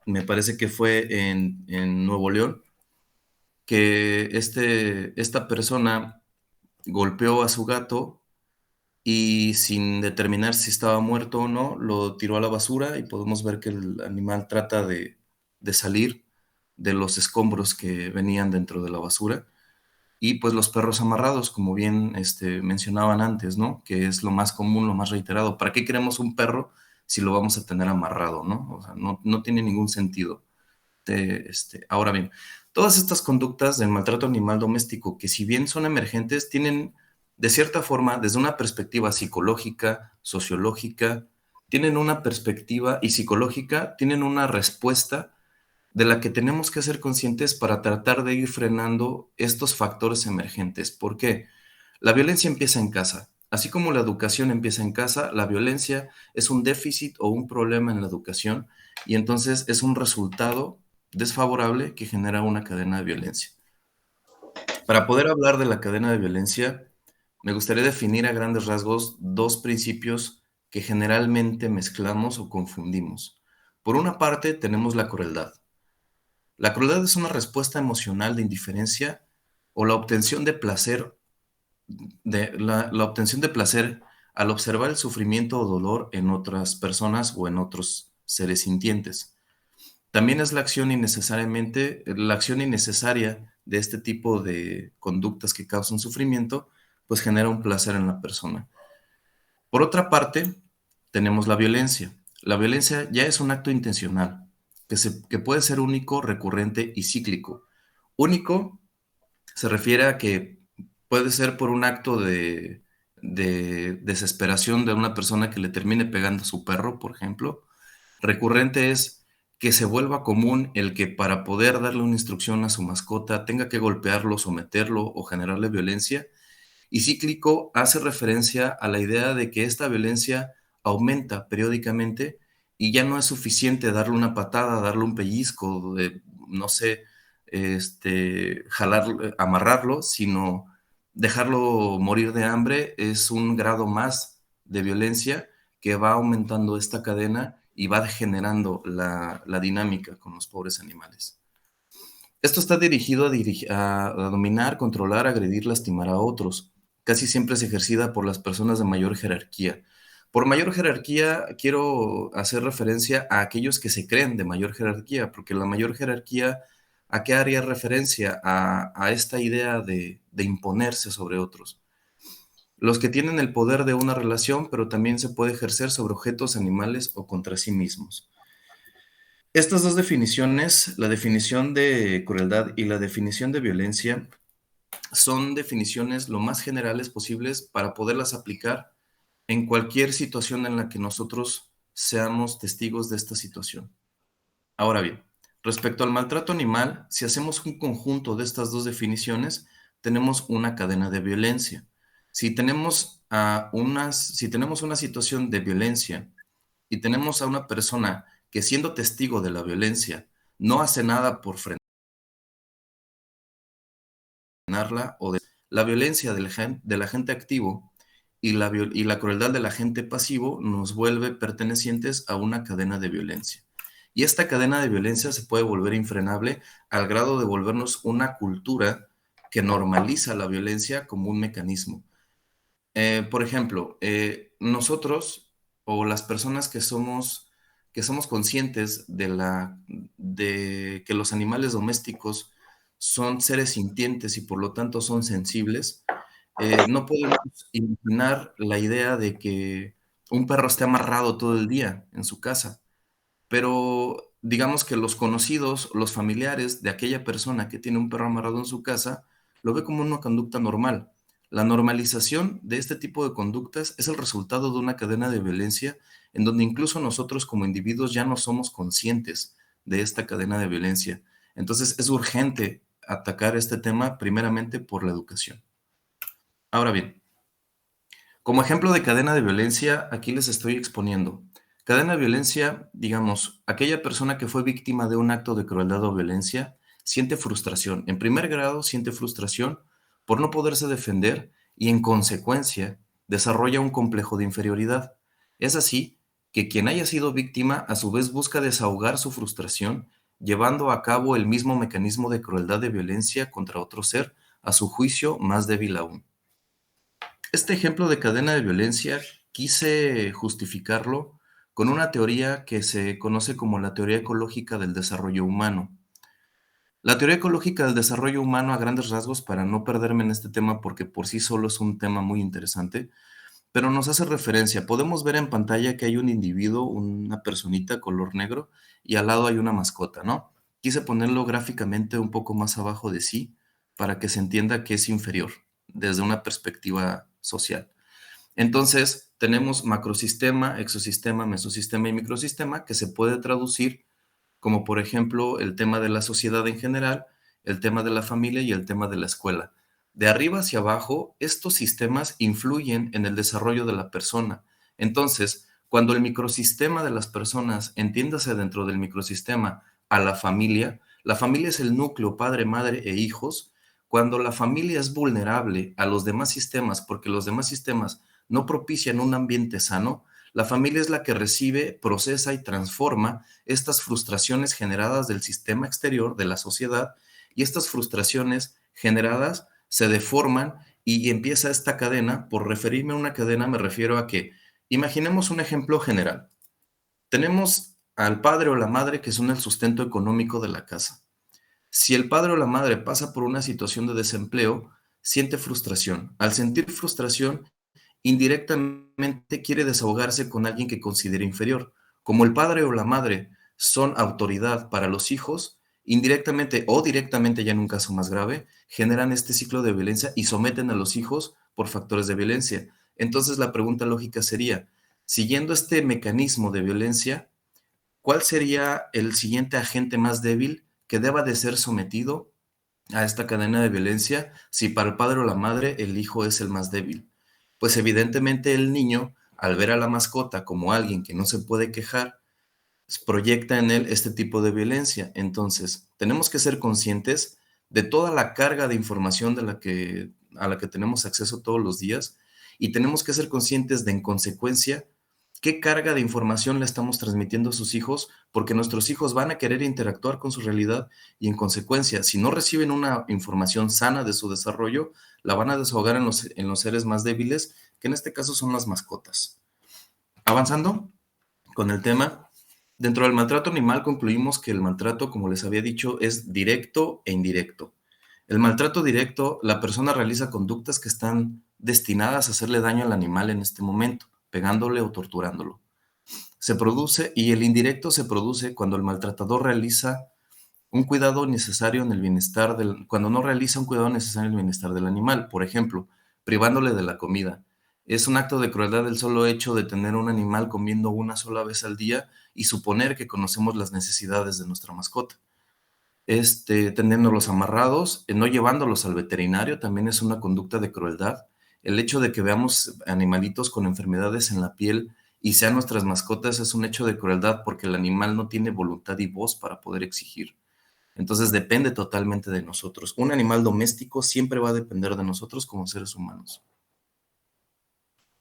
me parece que fue en Nuevo León, que esta persona golpeó a su gato y sin determinar si estaba muerto o no, lo tiró a la basura y podemos ver que el animal trata de salir de los escombros que venían dentro de la basura. Y pues los perros amarrados, como bien mencionaban antes, ¿no? Que es lo más común, lo más reiterado. ¿Para qué queremos un perro si lo vamos a tener amarrado, ¿no? O sea, no tiene ningún sentido. Ahora bien, todas estas conductas del maltrato animal doméstico, que si bien son emergentes, tienen de cierta forma, desde una perspectiva psicológica, sociológica, tienen una perspectiva y psicológica, tienen una respuesta de la que tenemos que ser conscientes para tratar de ir frenando estos factores emergentes. ¿Por qué? La violencia empieza en casa. Así como la educación empieza en casa, la violencia es un déficit o un problema en la educación y entonces es un resultado desfavorable que genera una cadena de violencia. Para poder hablar de la cadena de violencia, me gustaría definir a grandes rasgos dos principios que generalmente mezclamos o confundimos. Por una parte, tenemos la crueldad. La crueldad es una respuesta emocional de indiferencia o la obtención de placer, la obtención de placer al observar el sufrimiento o dolor en otras personas o en otros seres sintientes. También es la acción innecesaria de este tipo de conductas que causan sufrimiento, pues genera un placer en la persona. Por otra parte, tenemos la violencia. La violencia ya es un acto intencional, que puede ser único, recurrente y cíclico. Único se refiere a que puede ser por un acto de desesperación de una persona que le termine pegando a su perro, por ejemplo. Recurrente es que se vuelva común el que para poder darle una instrucción a su mascota tenga que golpearlo, someterlo o generarle violencia. Y cíclico hace referencia a la idea de que esta violencia aumenta periódicamente y ya no es suficiente darle una patada, darle un pellizco, no sé, jalar, amarrarlo, sino dejarlo morir de hambre es un grado más de violencia que va aumentando esta cadena y va generando la dinámica con los pobres animales. Esto está dirigido a dominar, controlar, agredir, lastimar a otros. Casi siempre es ejercida por las personas de mayor jerarquía. Por mayor jerarquía quiero hacer referencia a aquellos que se creen de mayor jerarquía, porque la mayor jerarquía, ¿a qué haría referencia? A esta idea de imponerse sobre otros. Los que tienen el poder de una relación, pero también se puede ejercer sobre objetos, animales o contra sí mismos. Estas dos definiciones, la definición de crueldad y la definición de violencia, son definiciones lo más generales posibles para poderlas aplicar en cualquier situación en la que nosotros seamos testigos de esta situación. Ahora bien, respecto al maltrato animal, si hacemos un conjunto de estas dos definiciones, tenemos una cadena de violencia. Si tenemos una situación de violencia y tenemos a una persona que siendo testigo de la violencia no hace nada por frenarla o de la violencia del agente activo y la crueldad del agente pasivo nos vuelve pertenecientes a una cadena de violencia. Y esta cadena de violencia se puede volver infrenable al grado de volvernos una cultura que normaliza la violencia como un mecanismo. Por ejemplo, nosotros o las personas que somos conscientes de que los animales domésticos son seres sintientes y por lo tanto son sensibles, no podemos imaginar la idea de que un perro esté amarrado todo el día en su casa, pero digamos que los conocidos, los familiares de aquella persona que tiene un perro amarrado en su casa, lo ve como una conducta normal. La normalización de este tipo de conductas es el resultado de una cadena de violencia en donde incluso nosotros como individuos ya no somos conscientes de esta cadena de violencia. Entonces es urgente atacar este tema primeramente por la educación. Ahora bien, como ejemplo de cadena de violencia, aquí les estoy exponiendo. Cadena de violencia, digamos, aquella persona que fue víctima de un acto de crueldad o violencia siente frustración. En primer grado, siente frustración por no poderse defender y en consecuencia desarrolla un complejo de inferioridad. Es así que quien haya sido víctima a su vez busca desahogar su frustración llevando a cabo el mismo mecanismo de crueldad de violencia contra otro ser, a su juicio más débil aún. Este ejemplo de cadena de violencia quise justificarlo con una teoría que se conoce como la teoría ecológica del desarrollo humano. La teoría ecológica del desarrollo humano, a grandes rasgos, para no perderme en este tema porque por sí solo es un tema muy interesante, pero nos hace referencia. Podemos ver en pantalla que hay un individuo, una personita color negro, y al lado hay una mascota, ¿no? Quise ponerlo gráficamente un poco más abajo de sí para que se entienda que es inferior desde una perspectiva social. Entonces, tenemos macrosistema, exosistema, mesosistema y microsistema que se puede traducir como por ejemplo el tema de la sociedad en general, el tema de la familia y el tema de la escuela. De arriba hacia abajo, estos sistemas influyen en el desarrollo de la persona. Entonces, cuando el microsistema de las personas, entiéndase dentro del microsistema a la familia es el núcleo, padre, madre e hijos. Cuando la familia es vulnerable a los demás sistemas, porque los demás sistemas no propician un ambiente sano, la familia es la que recibe, procesa y transforma estas frustraciones generadas del sistema exterior, de la sociedad, y estas frustraciones generadas se deforman y empieza esta cadena. Por referirme a una cadena me refiero a que, imaginemos un ejemplo general. Tenemos al padre o la madre que son el sustento económico de la casa. Si el padre o la madre pasa por una situación de desempleo, siente frustración. Al sentir frustración, indirectamente quiere desahogarse con alguien que considera inferior. Como el padre o la madre son autoridad para los hijos, indirectamente o directamente, ya en un caso más grave, generan este ciclo de violencia y someten a los hijos por factores de violencia. Entonces la pregunta lógica sería, siguiendo este mecanismo de violencia, ¿cuál sería el siguiente agente más débil que deba de ser sometido a esta cadena de violencia si para el padre o la madre el hijo es el más débil? Pues evidentemente el niño, al ver a la mascota como alguien que no se puede quejar, proyecta en él este tipo de violencia. Entonces, tenemos que ser conscientes de toda la carga de información a la que tenemos acceso todos los días y tenemos que ser conscientes de, en consecuencia, qué carga de información le estamos transmitiendo a sus hijos, porque nuestros hijos van a querer interactuar con su realidad y, en consecuencia, si no reciben una información sana de su desarrollo, la van a desahogar en los seres más débiles, que en este caso son las mascotas. Avanzando con el tema, dentro del maltrato animal concluimos que el maltrato, como les había dicho, es directo e indirecto. El maltrato directo, la persona realiza conductas que están destinadas a hacerle daño al animal en este momento, pegándole o torturándolo. Se produce, y el indirecto se produce cuando el maltratador realiza un cuidado necesario en el bienestar cuando no realiza un cuidado necesario en el bienestar del animal, por ejemplo, privándole de la comida. Es un acto de crueldad el solo hecho de tener un animal comiendo una sola vez al día y suponer que conocemos las necesidades de nuestra mascota. Teniéndolos amarrados, no llevándolos al veterinario, también es una conducta de crueldad. El hecho de que veamos animalitos con enfermedades en la piel y sean nuestras mascotas es un hecho de crueldad porque el animal no tiene voluntad y voz para poder exigir. Entonces depende totalmente de nosotros. Un animal doméstico siempre va a depender de nosotros como seres humanos.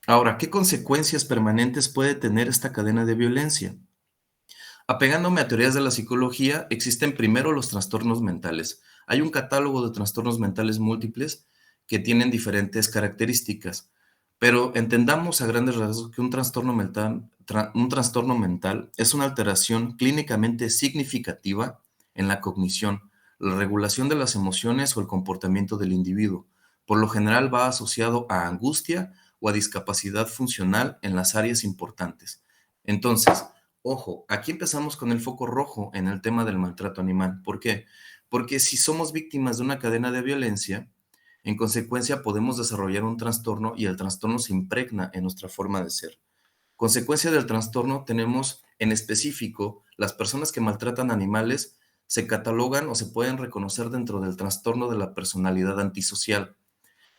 Ahora, ¿qué consecuencias permanentes puede tener esta cadena de violencia? Apegándome a teorías de la psicología, existen primero los trastornos mentales. Hay un catálogo de trastornos mentales múltiples que tienen diferentes características, pero entendamos a grandes rasgos que un trastorno mental es una alteración clínicamente significativa en la cognición, la regulación de las emociones o el comportamiento del individuo. Por lo general va asociado a angustia o a discapacidad funcional en las áreas importantes. Entonces, ojo, aquí empezamos con el foco rojo en el tema del maltrato animal. ¿Por qué? Porque si somos víctimas de una cadena de violencia, en consecuencia podemos desarrollar un trastorno y el trastorno se impregna en nuestra forma de ser. Consecuencia del trastorno tenemos en específico las personas que maltratan animales se catalogan o se pueden reconocer dentro del trastorno de la personalidad antisocial,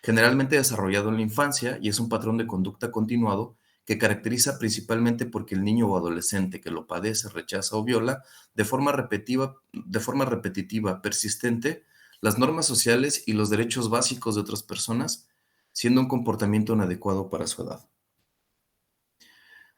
generalmente desarrollado en la infancia y es un patrón de conducta continuado que caracteriza principalmente porque el niño o adolescente que lo padece, rechaza o viola de forma repetitiva, persistente, las normas sociales y los derechos básicos de otras personas, siendo un comportamiento inadecuado para su edad.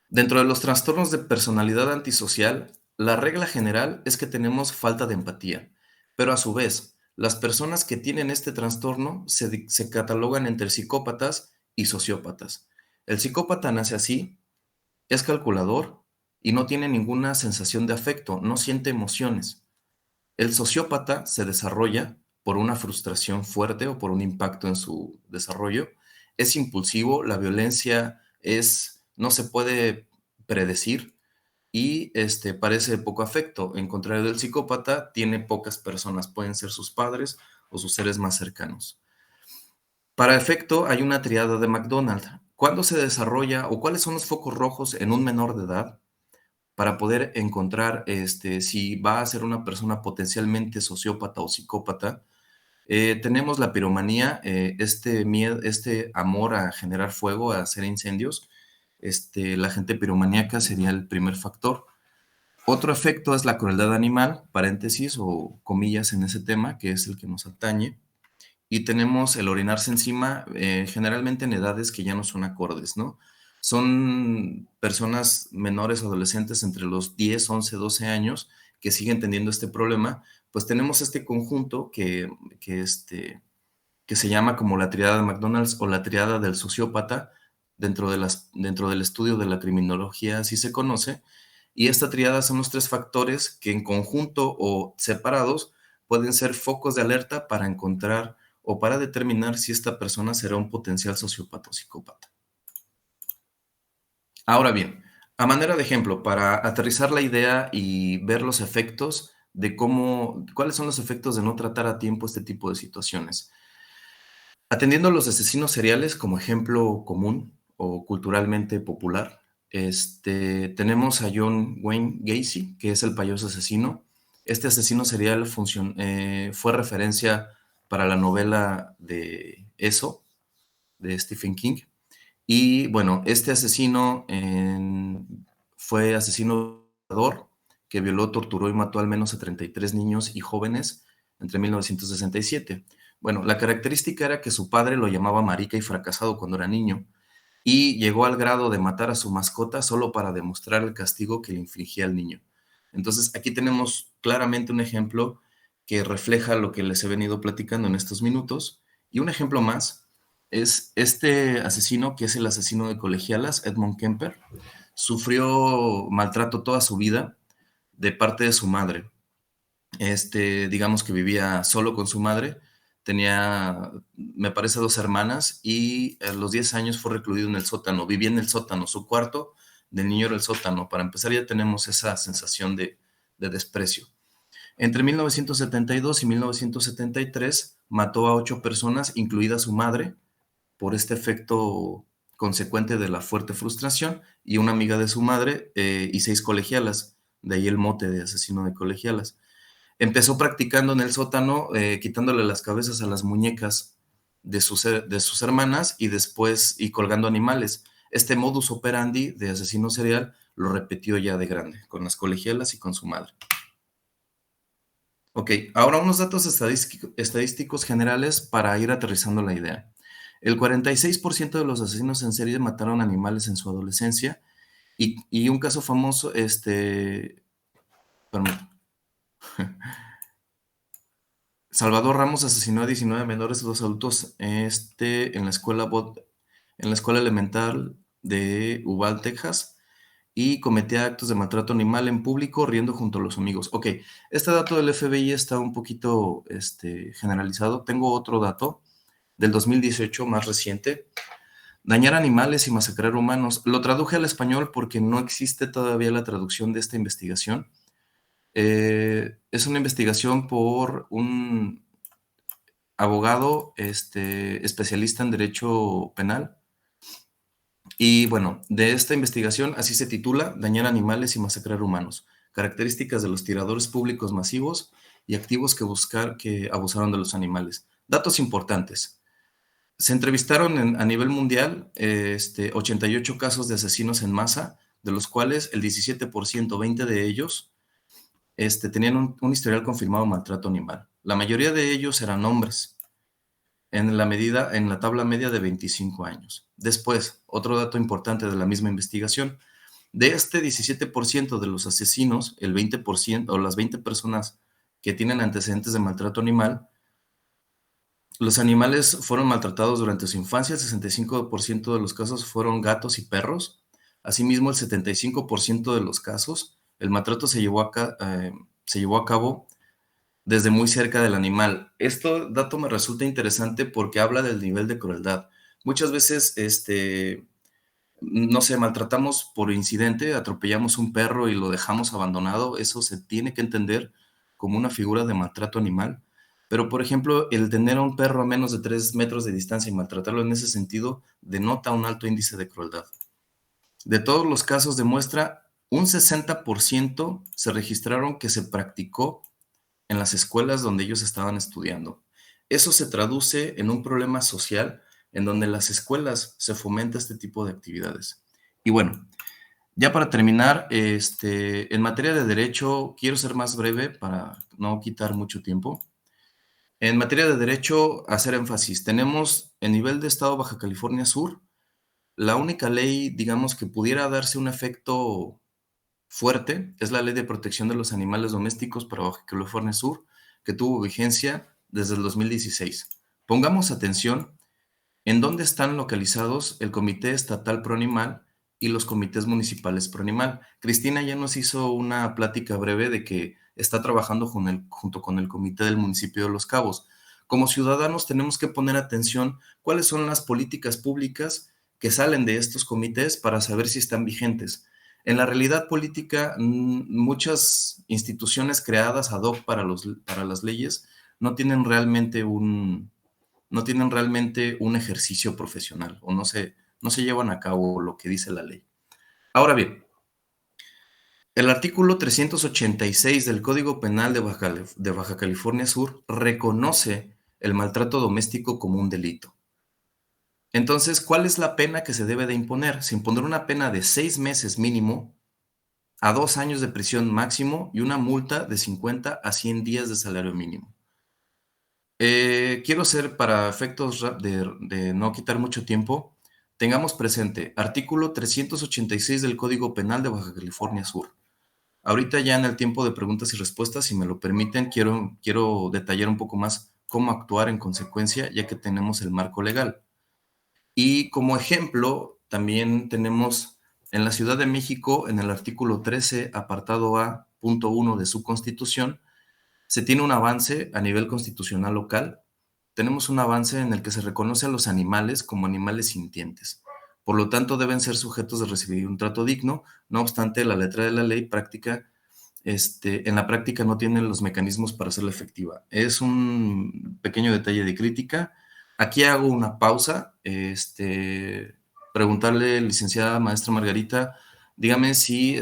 Dentro de los trastornos de personalidad antisocial, la regla general es que tenemos falta de empatía, pero a su vez, las personas que tienen este trastorno se catalogan entre psicópatas y sociópatas. El psicópata nace así, es calculador y no tiene ninguna sensación de afecto, no siente emociones. El sociópata se desarrolla por una frustración fuerte o por un impacto en su desarrollo. Es impulsivo, la violencia no se puede predecir y parece poco afecto. En contrario del psicópata, tiene pocas personas, pueden ser sus padres o sus seres más cercanos. Para efecto, hay una triada de McDonald. ¿Cuándo se desarrolla o cuáles son los focos rojos en un menor de edad? para poder encontrar si va a ser una persona potencialmente sociópata o psicópata. Tenemos la piromanía, este miedo, este amor a generar fuego, a hacer incendios. La gente piromaníaca sería el primer factor. Otro efecto es la crueldad animal, paréntesis o comillas en ese tema, que es el que nos atañe. Y tenemos el orinarse encima, generalmente en edades que ya no son acordes, ¿no? Son personas menores, adolescentes entre los 10, 11, 12 años que siguen teniendo este problema. Pues tenemos este conjunto que se llama como la triada de McDonald's o la triada del sociópata. Dentro del estudio de la criminología así se conoce. Y esta triada son los tres factores que en conjunto o separados pueden ser focos de alerta para encontrar o para determinar si esta persona será un potencial sociópata o psicópata. Ahora bien, a manera de ejemplo, para aterrizar la idea y ver los efectos de cuáles son los efectos de no tratar a tiempo este tipo de situaciones. Atendiendo a los asesinos seriales como ejemplo común o culturalmente popular, tenemos a John Wayne Gacy, que es el payaso asesino. Este asesino serial fue referencia para la novela de Eso, de Stephen King. Y bueno, este asesino fue asesino que violó, torturó y mató al menos a 33 niños y jóvenes entre 1967. Bueno, la característica era que su padre lo llamaba marica y fracasado cuando era niño, y llegó al grado de matar a su mascota solo para demostrar el castigo que le infligía al niño. Entonces, aquí tenemos claramente un ejemplo que refleja lo que les he venido platicando en estos minutos. Y un ejemplo más es este asesino, que es el asesino de colegialas, Edmund Kemper. Sufrió maltrato toda su vida de parte de su madre. Digamos que vivía solo con su madre. Tenía, me parece, 2 hermanas y a los 10 años fue recluido en el sótano. Vivía en el sótano. Su cuarto del niño era el sótano. Para empezar, ya tenemos esa sensación de desprecio. Entre 1972 y 1973 mató a 8 personas, incluida su madre, por este efecto consecuente de la fuerte frustración, y una amiga de su madre y 6 colegialas. De ahí el mote de asesino de colegialas. Empezó practicando en el sótano, quitándole las cabezas a las muñecas de sus hermanas y colgando animales. Este modus operandi de asesino serial lo repitió ya de grande, con las colegialas y con su madre. Ok, ahora unos datos estadísticos generales para ir aterrizando la idea. El 46% de los asesinos en serie mataron animales en su adolescencia, y un caso famoso, Salvador Ramos asesinó a 19 menores y 2 adultos en la escuela elemental de Uvalde, Texas, y cometía actos de maltrato animal en público riendo junto a los amigos. Ok, este dato del FBI está un poquito generalizado. Tengo otro dato del 2018, más reciente. Dañar animales y masacrar humanos. Lo traduje al español porque no existe todavía la traducción de esta investigación. Es una investigación por un abogado especialista en derecho penal. Y bueno, de esta investigación, así se titula: Dañar animales y masacrar humanos. Características de los tiradores públicos masivos y activos que abusaron de los animales. Datos importantes. Se entrevistaron a nivel mundial 88 casos de asesinos en masa, de los cuales el 17%, 20 de ellos, tenían un historial confirmado de maltrato animal. La mayoría de ellos eran hombres, en la tabla media de 25 años. Después, otro dato importante de la misma investigación: de este 17% de los asesinos, el 20% o las 20 personas que tienen antecedentes de maltrato animal, los animales fueron maltratados durante su infancia. El 65% de los casos fueron gatos y perros. Asimismo, el 75% de los casos, el maltrato se llevó a cabo desde muy cerca del animal. Este dato me resulta interesante porque habla del nivel de crueldad. Muchas veces, no sé, maltratamos por incidente, atropellamos un perro y lo dejamos abandonado. Eso se tiene que entender como una figura de maltrato animal. Pero, por ejemplo, el tener a un perro a menos de 3 metros de distancia y maltratarlo en ese sentido denota un alto índice de crueldad. De todos los casos demuestra un 60% se registraron que se practicó en las escuelas donde ellos estaban estudiando. Eso se traduce en un problema social en donde en las escuelas se fomenta este tipo de actividades. Y bueno, ya para terminar, en materia de derecho, quiero ser más breve para no quitar mucho tiempo. En materia de derecho, hacer énfasis. Tenemos en nivel de Estado Baja California Sur, la única ley, digamos, que pudiera darse un efecto fuerte es la Ley de Protección de los Animales Domésticos para Baja California Sur, que tuvo vigencia desde el 2016. Pongamos atención en dónde están localizados el Comité Estatal Pro Animal y los comités municipales Pro Animal. Cristina ya nos hizo una plática breve de que está trabajando junto con el Comité del Municipio de Los Cabos. Como ciudadanos tenemos que poner atención cuáles son las políticas públicas que salen de estos comités para saber si están vigentes. En la realidad política, muchas instituciones creadas ad hoc para las leyes no tienen realmente un ejercicio profesional o no se llevan a cabo lo que dice la ley. Ahora bien, el artículo 386 del Código Penal de Baja California Sur reconoce el maltrato doméstico como un delito. Entonces, ¿cuál es la pena que se debe de imponer? Se impondrá una pena de 6 meses mínimo a 2 años de prisión máximo y una multa de 50 a 100 días de salario mínimo. Quiero ser, para efectos de no quitar mucho tiempo, tengamos presente artículo 386 del Código Penal de Baja California Sur. Ahorita ya en el tiempo de preguntas y respuestas, si me lo permiten, quiero detallar un poco más cómo actuar en consecuencia, ya que tenemos el marco legal. Y como ejemplo, también tenemos en la Ciudad de México, en el artículo 13, apartado A, punto 1 de su Constitución, se tiene un avance a nivel constitucional local. Tenemos un avance en el que se reconoce a los animales como animales sintientes. Por lo tanto, deben ser sujetos de recibir un trato digno. No obstante, la letra de la ley en la práctica no tiene los mecanismos para hacerla efectiva. Es un pequeño detalle de crítica. Aquí hago una pausa. Preguntarle, licenciada maestra Margarita, dígame si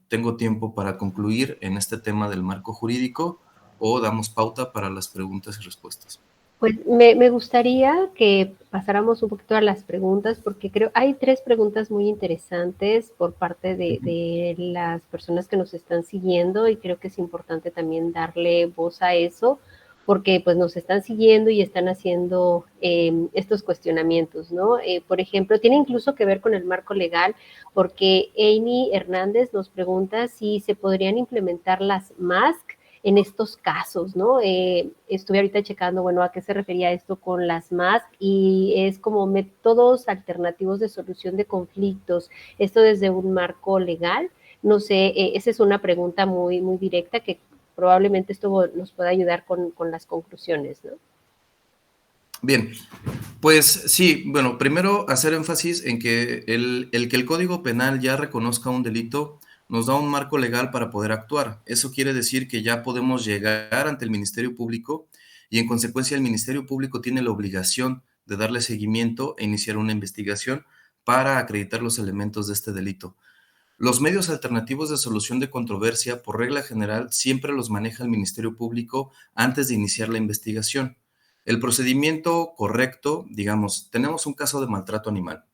tengo tiempo para concluir en este tema del marco jurídico o damos pauta para las preguntas y respuestas. Pues me gustaría que pasáramos un poquito a las preguntas, porque creo hay 3 preguntas muy interesantes por parte de las personas que nos están siguiendo, y creo que es importante también darle voz a eso, porque pues nos están siguiendo y están haciendo estos cuestionamientos, ¿no? Por ejemplo, tiene incluso que ver con el marco legal, porque Amy Hernández nos pregunta si se podrían implementar las MASC en estos casos, ¿no? Estuve ahorita checando, bueno, a qué se refería esto con las MASC, y es como métodos alternativos de solución de conflictos, esto desde un marco legal. No sé, esa es una pregunta muy, muy directa que probablemente esto nos pueda ayudar con las conclusiones, ¿no? Bien, pues sí, bueno, primero hacer énfasis en que que el Código Penal ya reconozca un delito nos da un marco legal para poder actuar. Eso quiere decir que ya podemos llegar ante el Ministerio Público y en consecuencia el Ministerio Público tiene la obligación de darle seguimiento e iniciar una investigación para acreditar los elementos de este delito. Los medios alternativos de solución de controversia, por regla general, siempre los maneja el Ministerio Público antes de iniciar la investigación. El procedimiento correcto, digamos, tenemos un caso de maltrato animal.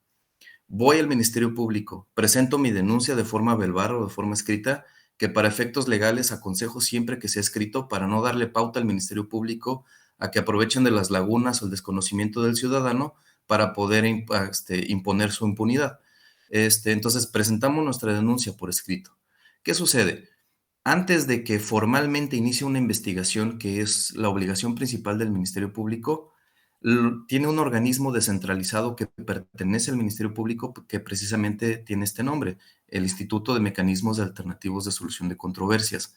Voy al Ministerio Público, presento mi denuncia de forma verbal o de forma escrita, que para efectos legales aconsejo siempre que sea escrito para no darle pauta al Ministerio Público a que aprovechen de las lagunas o el desconocimiento del ciudadano para poder imponer su impunidad. Entonces, presentamos nuestra denuncia por escrito. ¿Qué sucede? Antes de que formalmente inicie una investigación, que es la obligación principal del Ministerio Público, tiene un organismo descentralizado que pertenece al Ministerio Público que precisamente tiene este nombre, el Instituto de Mecanismos Alternativos de Solución de Controversias.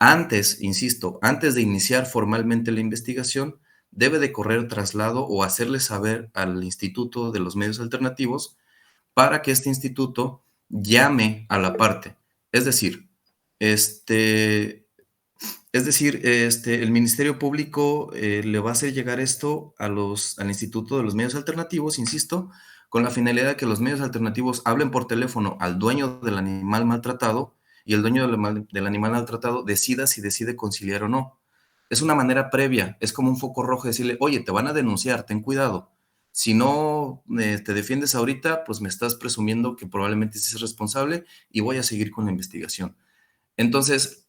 Antes, insisto, antes de iniciar formalmente la investigación, debe de correr traslado o hacerle saber al Instituto de los Medios Alternativos para que este instituto llame a la parte. Es decir, el Ministerio Público le va a hacer llegar esto al Instituto de los Medios Alternativos, insisto, con la finalidad de que los medios alternativos hablen por teléfono al dueño del animal maltratado y el dueño del animal maltratado decida si decide conciliar o no. Es una manera previa, es como un foco rojo decirle, oye, te van a denunciar, ten cuidado. Si no te defiendes ahorita, pues me estás presumiendo que probablemente sí es responsable y voy a seguir con la investigación. Entonces,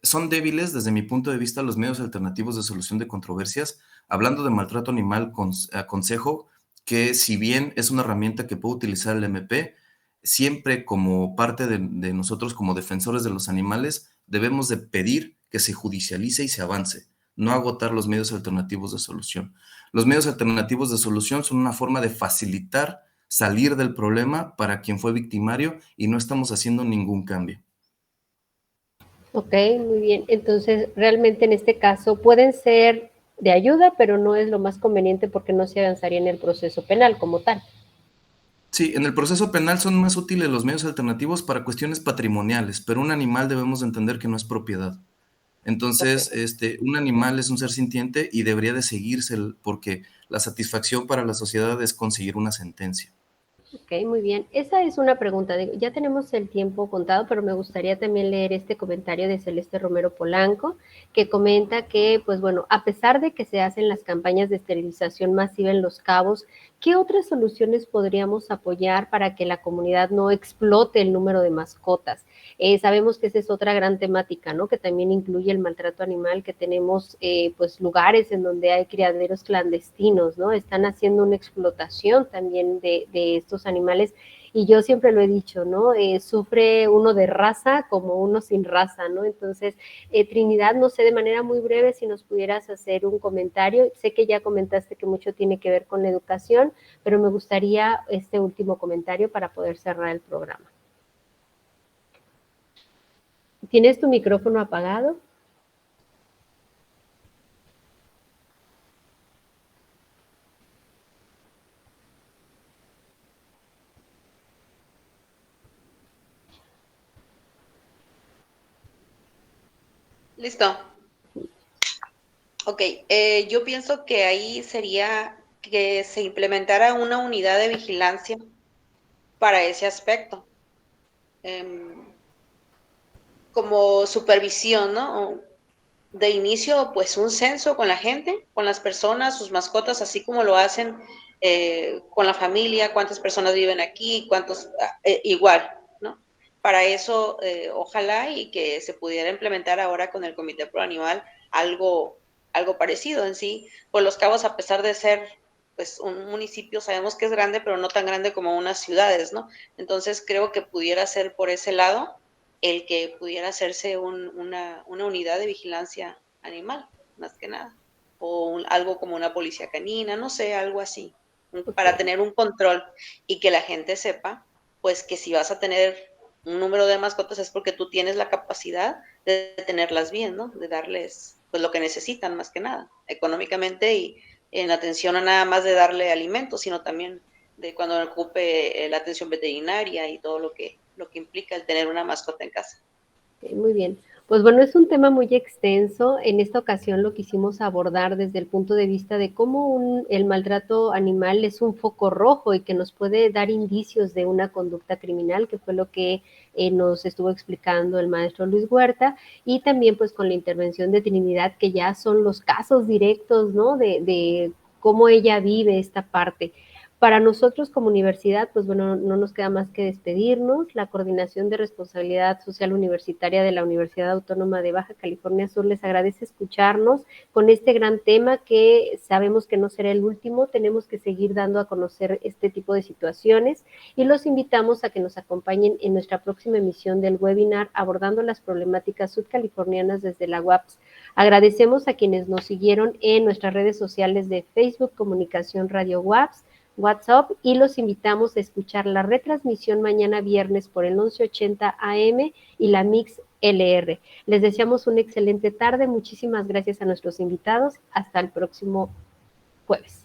son débiles desde mi punto de vista los medios alternativos de solución de controversias. Hablando de maltrato animal, aconsejo que si bien es una herramienta que puede utilizar el MP, siempre como parte de nosotros como defensores de los animales, debemos de pedir que se judicialice y se avance, no agotar los medios alternativos de solución. Los medios alternativos de solución son una forma de facilitar salir del problema para quien fue victimario y no estamos haciendo ningún cambio. Ok, muy bien. Entonces, realmente en este caso pueden ser de ayuda, pero no es lo más conveniente porque no se avanzaría en el proceso penal como tal. Sí, en el proceso penal son más útiles los medios alternativos para cuestiones patrimoniales, pero un animal debemos entender que no es propiedad. Entonces, Okay. un animal es un ser sintiente y debería de seguirse porque la satisfacción para la sociedad es conseguir una sentencia. Ok, muy bien. Esa es una pregunta. Ya tenemos el tiempo contado, pero me gustaría también leer este comentario de Celeste Romero Polanco, que comenta que, pues bueno, a pesar de que se hacen las campañas de esterilización masiva en Los Cabos, ¿qué otras soluciones podríamos apoyar para que la comunidad no explote el número de mascotas? Sabemos que esa es otra gran temática, ¿no? Que también incluye el maltrato animal, que tenemos pues lugares en donde hay criaderos clandestinos, ¿no? Están haciendo una explotación también de estos animales y yo siempre lo he dicho, ¿no? Sufre uno de raza como uno sin raza, ¿no? Entonces, Trinidad, no sé, de manera muy breve, si nos pudieras hacer un comentario. Sé que ya comentaste que mucho tiene que ver con la educación, pero me gustaría este último comentario para poder cerrar el programa. ¿Tienes tu micrófono apagado? Listo. Ok, yo pienso que ahí sería que se implementara una unidad de vigilancia para ese aspecto, como supervisión, ¿no? De inicio, pues un censo con la gente, con las personas, sus mascotas, así como lo hacen con la familia, cuántas personas viven aquí, cuántos, igual, ¿no? Para eso, ojalá y que se pudiera implementar ahora con el Comité Pro Animal algo parecido en sí. Pues Los Cabos, a pesar de ser pues un municipio, sabemos que es grande, pero no tan grande como unas ciudades, ¿no? Entonces creo que pudiera ser por ese lado el que pudiera hacerse una unidad de vigilancia animal, más que nada, o algo como una policía canina, no sé, algo así, para Okay. tener un control y que la gente sepa, pues que si vas a tener un número de mascotas es porque tú tienes la capacidad de tenerlas bien, ¿no? De darles pues lo que necesitan más que nada, económicamente y en atención a nada más de darle alimento, sino también de cuando ocupe la atención veterinaria y todo lo que implica el tener una mascota en casa. Muy bien. Pues bueno, es un tema muy extenso. En esta ocasión lo quisimos abordar desde el punto de vista de cómo el maltrato animal es un foco rojo y que nos puede dar indicios de una conducta criminal, que fue lo que nos estuvo explicando el maestro Luis Huerta, y también pues con la intervención de Trinidad, que ya son los casos directos, ¿no? De cómo ella vive esta parte. Para nosotros como universidad, pues bueno, no nos queda más que despedirnos. La Coordinación de Responsabilidad Social Universitaria de la Universidad Autónoma de Baja California Sur les agradece escucharnos con este gran tema que sabemos que no será el último. Tenemos que seguir dando a conocer este tipo de situaciones y los invitamos a que nos acompañen en nuestra próxima emisión del webinar abordando las problemáticas sudcalifornianas desde la UAPS. Agradecemos a quienes nos siguieron en nuestras redes sociales de Facebook Comunicación Radio UAPS, WhatsApp y los invitamos a escuchar la retransmisión mañana viernes por el 1180 AM y la Mix LR. Les deseamos una excelente tarde. Muchísimas gracias a nuestros invitados. Hasta el próximo jueves.